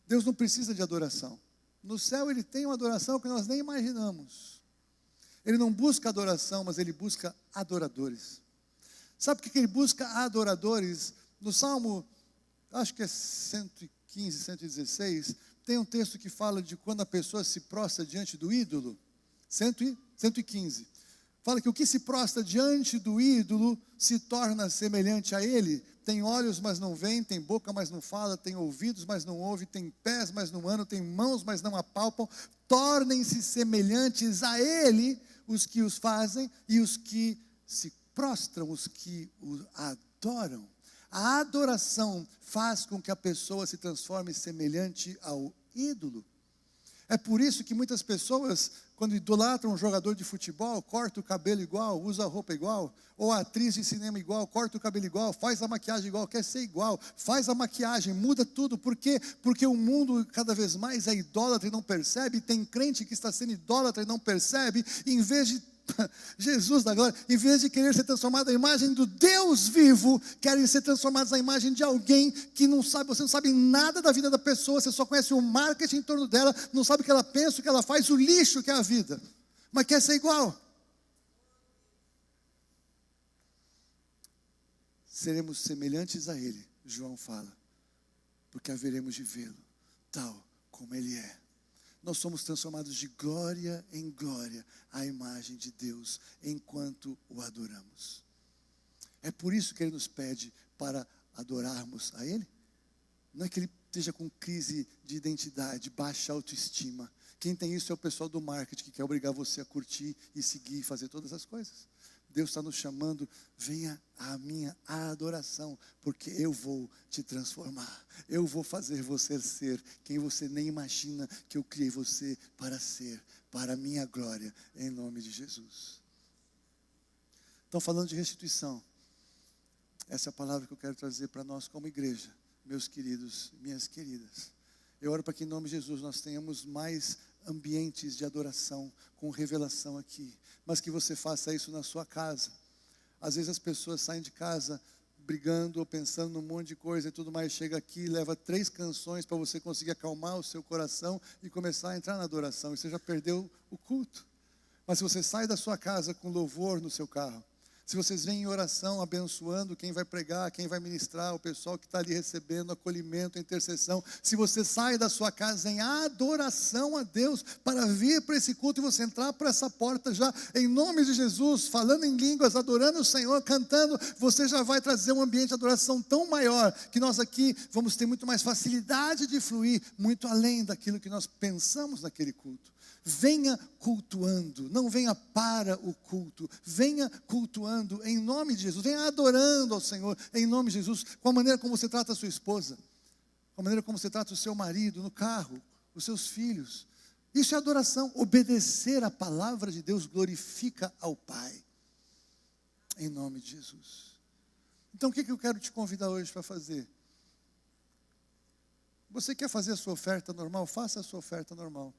Deus não precisa de adoração. No céu Ele tem uma adoração que nós nem imaginamos. Ele não busca adoração, mas Ele busca adoradores. Sabe por que Ele busca adoradores? No Salmo, acho que é 115, 116, tem um texto que fala de quando a pessoa se prostra diante do ídolo. 115. Fala que o que se prostra diante do ídolo se torna semelhante a ele. Tem olhos, mas não vê, tem boca, mas não fala, tem ouvidos, mas não ouve, tem pés, mas não andam, tem mãos, mas não apalpam. Tornem-se semelhantes a ele os que os fazem e os que se prostram, os que o adoram. A adoração faz com que a pessoa se transforme semelhante ao ídolo. É por isso que muitas pessoas, quando idolatram um jogador de futebol, corta o cabelo igual, usa a roupa igual, ou a atriz de cinema igual, corta o cabelo igual, faz a maquiagem igual, quer ser igual, faz a maquiagem, muda tudo. Por quê? Porque o mundo cada vez mais é idólatra e não percebe, tem crente que está sendo idólatra e não percebe, e em vez de Jesus da glória, em vez de querer ser transformado à imagem do Deus vivo, querem ser transformados à imagem de alguém que não sabe, você não sabe nada da vida da pessoa, você só conhece o marketing em torno dela, não sabe o que ela pensa, o que ela faz, o lixo que é a vida, mas quer ser igual. Seremos semelhantes a Ele, João fala, porque haveremos de vê-lo tal como Ele é. Nós somos transformados de glória em glória à imagem de Deus, enquanto o adoramos. É por isso que Ele nos pede para adorarmos a Ele. Não é que Ele esteja com crise de identidade, baixa autoestima. Quem tem isso é o pessoal do marketing, que quer obrigar você a curtir e seguir e fazer todas as coisas. Deus está nos chamando, venha à minha adoração, porque eu vou te transformar. Eu vou fazer você ser quem você nem imagina que eu criei você para ser, para a minha glória, em nome de Jesus. Então, falando de restituição, essa é a palavra que eu quero trazer para nós como igreja, meus queridos, minhas queridas. Eu oro para que em nome de Jesus nós tenhamos mais ambientes de adoração, com revelação aqui, mas que você faça isso na sua casa. Às vezes as pessoas saem de casa brigando ou pensando num monte de coisa e tudo mais, chega aqui, leva 3 canções para você conseguir acalmar o seu coração e começar a entrar na adoração, e você já perdeu o culto. Mas se você sai da sua casa com louvor no seu carro, se vocês vêm em oração, abençoando quem vai pregar, quem vai ministrar, o pessoal que está ali recebendo acolhimento, intercessão, se você sai da sua casa em adoração a Deus, para vir para esse culto e você entrar por essa porta já, em nome de Jesus, falando em línguas, adorando o Senhor, cantando, você já vai trazer um ambiente de adoração tão maior, que nós aqui vamos ter muito mais facilidade de fluir, muito além daquilo que nós pensamos naquele culto. Venha cultuando, não venha para o culto, venha cultuando em nome de Jesus, venha adorando ao Senhor em nome de Jesus, com a maneira como você trata a sua esposa, com a maneira como você trata o seu marido no carro, os seus filhos. Isso é adoração. Obedecer a palavra de Deus glorifica ao Pai, em nome de Jesus. Então o que eu quero te convidar hoje para fazer? Você quer fazer a sua oferta normal? Faça a sua oferta normal.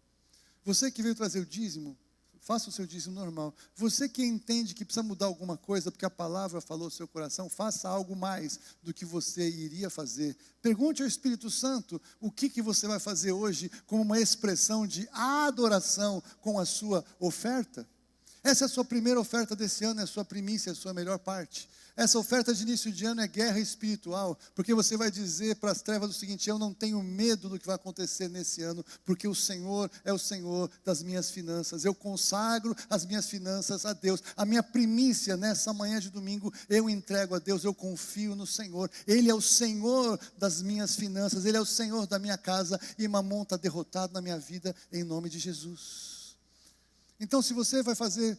Você que veio trazer o dízimo, faça o seu dízimo normal. Você que entende que precisa mudar alguma coisa, porque a palavra falou no seu coração, faça algo mais do que você iria fazer. Pergunte ao Espírito Santo o que você vai fazer hoje como uma expressão de adoração com a sua oferta. Essa é a sua primeira oferta desse ano, é a sua primícia, é a sua melhor parte. Essa oferta de início de ano é guerra espiritual, porque você vai dizer para as trevas o seguinte: eu não tenho medo do que vai acontecer nesse ano, porque o Senhor é o Senhor das minhas finanças. Eu consagro as minhas finanças a Deus. A minha primícia nessa manhã de domingo, eu entrego a Deus, eu confio no Senhor. Ele é o Senhor das minhas finanças, Ele é o Senhor da minha casa, e Mamon está derrotado na minha vida, em nome de Jesus. Então, se você vai fazer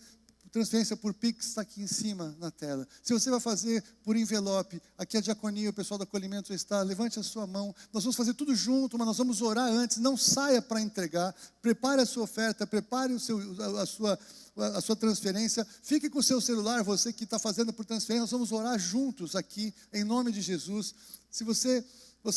transferência por Pix, está aqui em cima na tela. Se você vai fazer por envelope, aqui a diaconia, o pessoal do acolhimento está, levante a sua mão. Nós vamos fazer tudo junto, mas nós vamos orar antes. Não saia para entregar. Prepare a sua oferta, prepare a sua transferência. Fique com o seu celular, você que está fazendo por transferência. Nós vamos orar juntos aqui, em nome de Jesus. Se você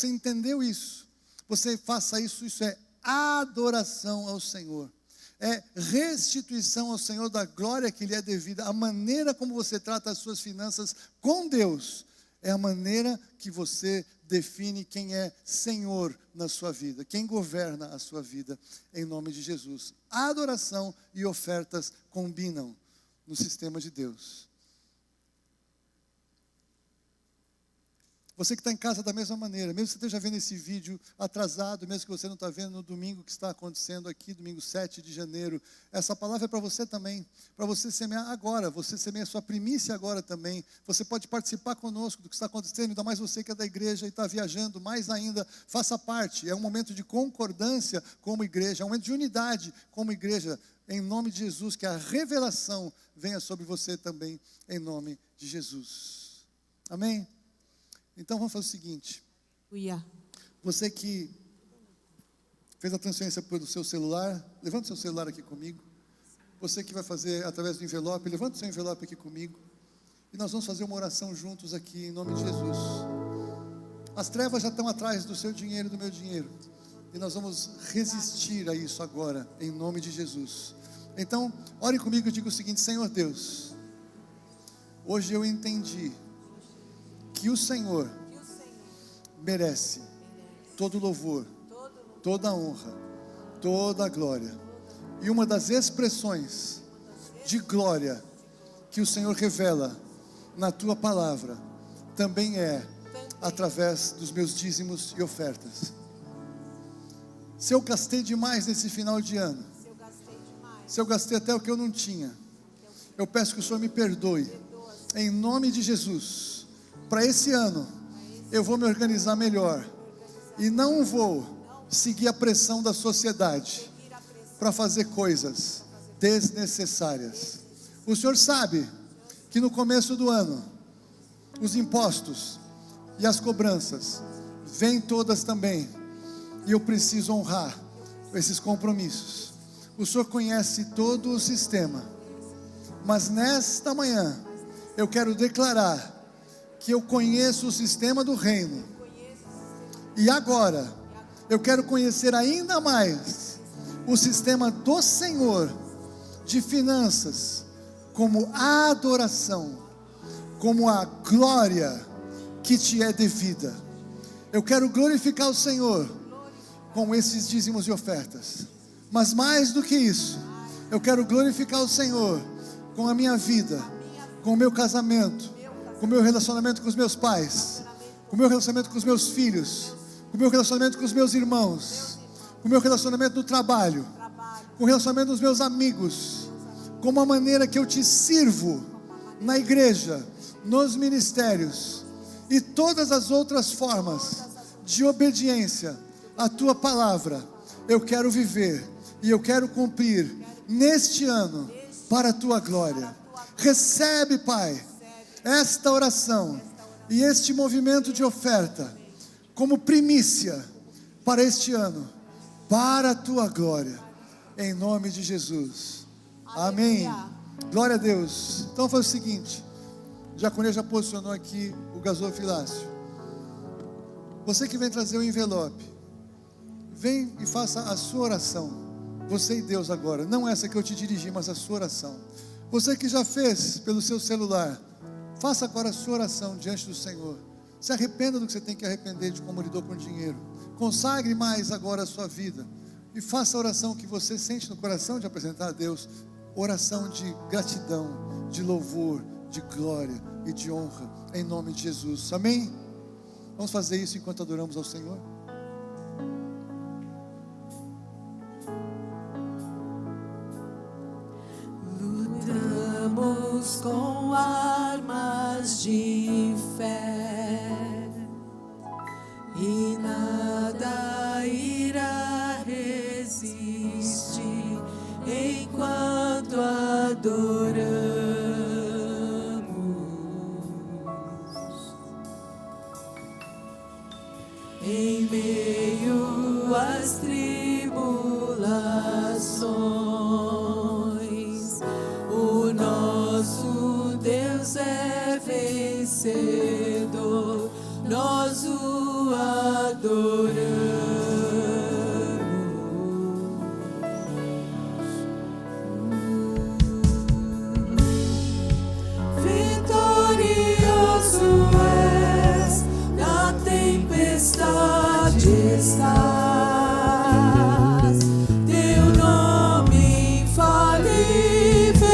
entendeu isso, você faça isso. Isso é adoração ao Senhor. É restituição ao Senhor da glória que lhe é devida. A maneira como você trata as suas finanças com Deus é a maneira que você define quem é Senhor na sua vida, quem governa a sua vida, em nome de Jesus. A adoração e ofertas combinam no sistema de Deus. Você que está em casa da mesma maneira, mesmo que você esteja vendo esse vídeo atrasado, mesmo que você não está vendo no domingo que está acontecendo aqui, domingo 7 de janeiro, essa palavra é para você também, para você semear agora, você semeia a sua primícia agora também. Você pode participar conosco do que está acontecendo, ainda mais você que é da igreja e está viajando, mais ainda, faça parte. É um momento de concordância como igreja, é um momento de unidade como igreja, em nome de Jesus, que a revelação venha sobre você também, em nome de Jesus. Amém? Então vamos fazer o seguinte. Você que fez a transferência pelo seu celular, levanta o seu celular aqui comigo. Você que vai fazer através do envelope, levanta o seu envelope aqui comigo. E nós vamos fazer uma oração juntos aqui, em nome de Jesus. As trevas já estão atrás do seu dinheiro e do meu dinheiro. E nós vamos resistir a isso agora, em nome de Jesus. Então, ore comigo e diga o seguinte: Senhor Deus, hoje eu entendi que o Senhor merece todo louvor, toda honra, toda glória. E uma das expressões de glória que o Senhor revela na tua palavra também é através dos meus dízimos e ofertas. Se eu gastei demais nesse final de ano, se eu gastei até o que eu não tinha, eu peço que o Senhor me perdoe, em nome de Jesus. Para esse ano, eu vou me organizar melhor e não vou seguir a pressão da sociedade para fazer coisas desnecessárias. O Senhor sabe que no começo do ano, os impostos e as cobranças vêm todas também, e eu preciso honrar esses compromissos. O Senhor conhece todo o sistema, mas nesta manhã, eu quero declarar que eu conheço o sistema do reino, e agora eu quero conhecer ainda mais o sistema do Senhor de finanças, como a adoração, como a glória que te é devida. Eu quero glorificar o Senhor com esses dízimos e ofertas, mas mais do que isso, eu quero glorificar o Senhor com a minha vida, com o meu casamento, com o meu relacionamento com os meus pais, com o meu relacionamento com os meus filhos, com o meu relacionamento com os meus irmãos, com o meu relacionamento no trabalho, com o relacionamento dos meus amigos, com a maneira que eu te sirvo na igreja, nos ministérios e todas as outras formas de obediência à tua palavra. Eu quero viver e eu quero cumprir neste ano para a tua glória. Recebe, Pai, esta oração e este movimento de oferta como primícia para este ano, para a tua glória, em nome de Jesus. Amém. Glória a Deus. Então faz o seguinte, o diaconia já posicionou aqui o gasofilácio. Você que vem trazer o envelope, vem e faça a sua oração, você e Deus agora, não essa que eu te dirigi, mas a sua oração. Você que já fez pelo seu celular, faça agora a sua oração diante do Senhor. Se arrependa do que você tem que arrepender de como lidou com o dinheiro. Consagre mais agora a sua vida e faça a oração que você sente no coração de apresentar a Deus. oração de gratidão, de louvor, de glória e de honra, em nome de Jesus. Amém? Vamos fazer isso enquanto adoramos ao Senhor. Lutamos com armas de fé e nada irá resistir enquanto adoramos. Em meio às tribulações, o nosso Deus é vencedor, nós o adoramos. Vitorioso és, na tempestade estás, teu nome infalível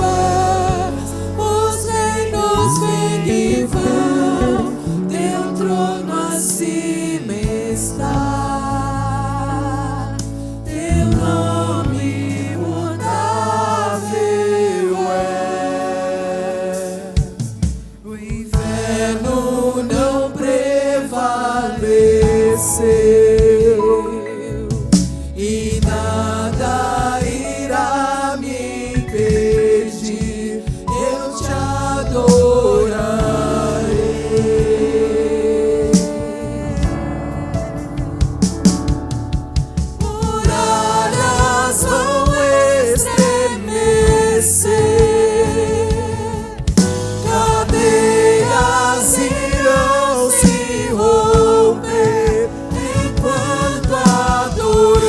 é, os reinos vêm e vão, teu trono acima está, teu nome imutável é. O inferno não prevaleceu e nada irá me impedir, eu te adorarei. Muralhas vão estremecer, cadeias irão se romper enquanto adoramos.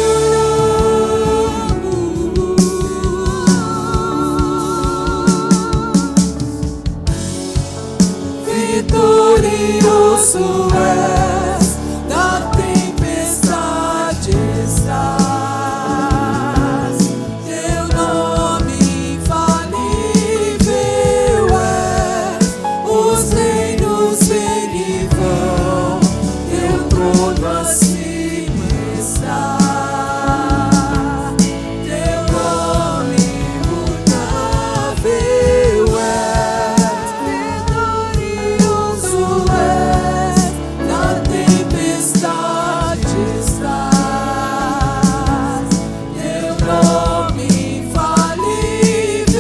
Vitorioso és, na tempestade estás, teu nome infalível é, os reinos vêm e vão, teu trono acima está, teu nome imutável é. Vitorioso és, na tempestade estás, teu nome infalível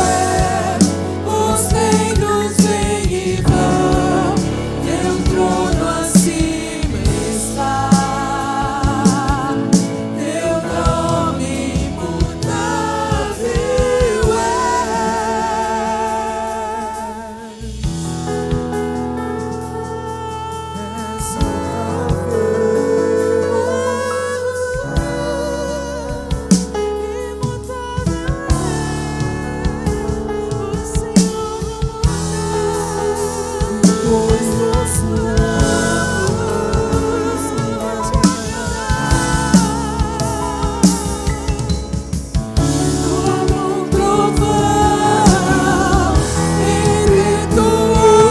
é, os reinos vêm e vão, teu trono acima está, teu nome imutável é.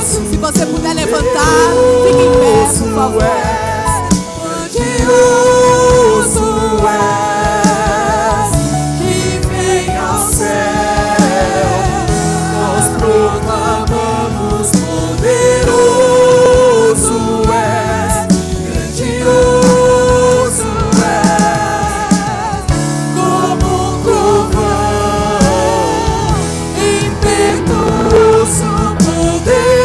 Se você puder levantar, fique em pé, por favor. Grandioso és, que vem ao céu, nós proclamamos poderoso és, grandioso és, como um trovão, impetuoso, poderoso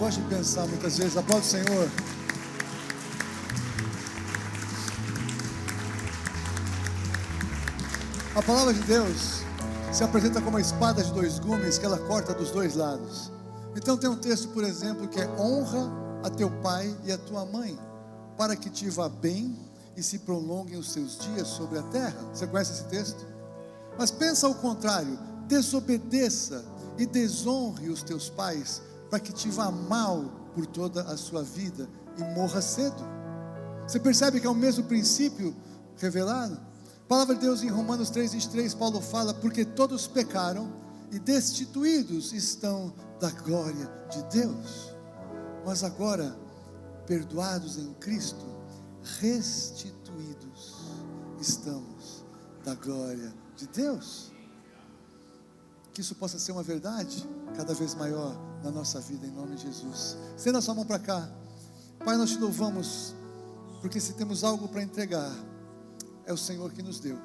gosto de pensar muitas vezes. Aplaude o Senhor. A palavra de Deus se apresenta como uma espada de dois gumes que ela corta dos dois lados. Então tem um texto, por exemplo, que é: honra a teu pai e a tua mãe, para que te vá bem e se prolonguem os seus dias sobre a terra. Você conhece esse texto? Mas pensa ao contrário: desobedeça e desonre os teus pais, para que te vá mal por toda a sua vida e morra cedo. Você percebe que é o mesmo princípio revelado? A palavra de Deus em Romanos 3:23, Paulo fala: porque todos pecaram e destituídos estão da glória de Deus, mas agora, perdoados em Cristo, restituídos estamos da glória de Deus. Que isso possa ser uma verdade cada vez maior na nossa vida, em nome de Jesus. Estenda a sua mão para cá. Pai, nós te louvamos, porque se temos algo para entregar, é o Senhor que nos deu.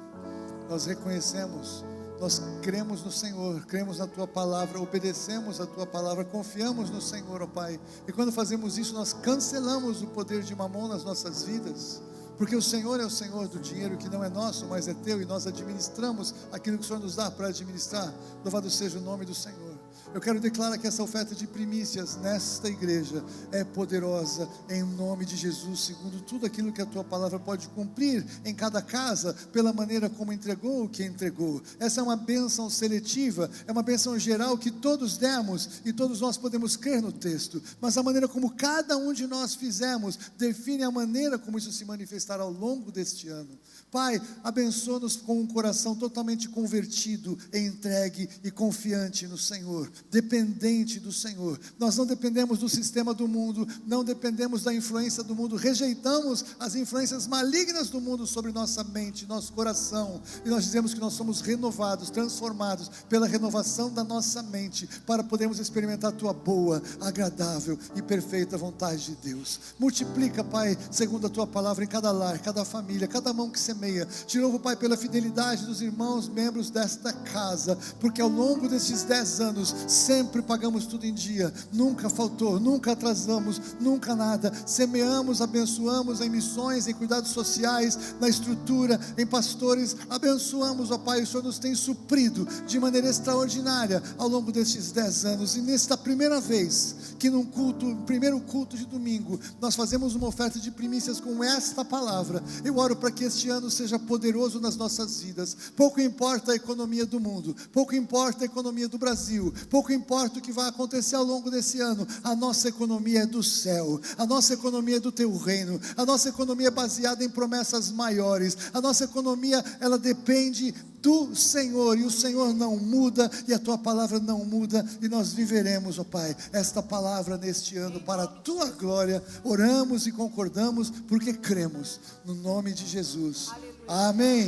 Nós reconhecemos, nós cremos no Senhor, cremos na Tua Palavra, obedecemos a Tua Palavra, confiamos no Senhor, ó Pai. E quando fazemos isso, nós cancelamos o poder de Mamon nas nossas vidas, porque o Senhor é o Senhor do dinheiro, que não é nosso, mas é Teu, e nós administramos aquilo que o Senhor nos dá para administrar. Louvado seja o nome do Senhor. Eu quero declarar que essa oferta de primícias nesta igreja é poderosa, em nome de Jesus, segundo tudo aquilo que a Tua Palavra pode cumprir em cada casa, pela maneira como entregou o que entregou. Essa é uma bênção seletiva, é uma bênção geral que todos demos, e todos nós podemos crer no texto, mas a maneira como cada um de nós fizemos, define a maneira como isso se manifestará ao longo deste ano. Pai, abençoa-nos com um coração totalmente convertido, entregue e confiante no Senhor, dependente do Senhor. Nós não dependemos do sistema do mundo, não dependemos da influência do mundo, rejeitamos as influências malignas do mundo sobre nossa mente, nosso coração, e nós dizemos que nós somos renovados, transformados pela renovação da nossa mente, para podermos experimentar a Tua boa, agradável e perfeita vontade de Deus. Multiplica, Pai, segundo a Tua Palavra, em cada lar, cada família, cada mão que semeia. Te louvo, Pai, pela fidelidade dos irmãos, membros desta casa, porque ao longo desses 10 anos, sempre pagamos tudo em dia, nunca faltou, nunca atrasamos, nunca nada. Semeamos, abençoamos em missões, em cuidados sociais, na estrutura, em pastores, abençoamos, ó Pai. O Senhor nos tem suprido de maneira extraordinária ao longo destes 10 anos, e nesta primeira vez que num culto, primeiro culto de domingo, nós fazemos uma oferta de primícias com esta palavra. Eu oro para que este ano seja poderoso nas nossas vidas. Pouco importa a economia do mundo, pouco importa a economia do Brasil, pouco importa o que vai acontecer ao longo desse ano. A nossa economia é do céu, a nossa economia é do Teu reino, a nossa economia é baseada em promessas maiores, a nossa economia, ela depende do Senhor, e o Senhor não muda, e a Tua Palavra não muda, e nós viveremos, ó Pai, esta palavra neste ano para a Tua glória. Oramos e concordamos porque cremos no nome de Jesus. Amém.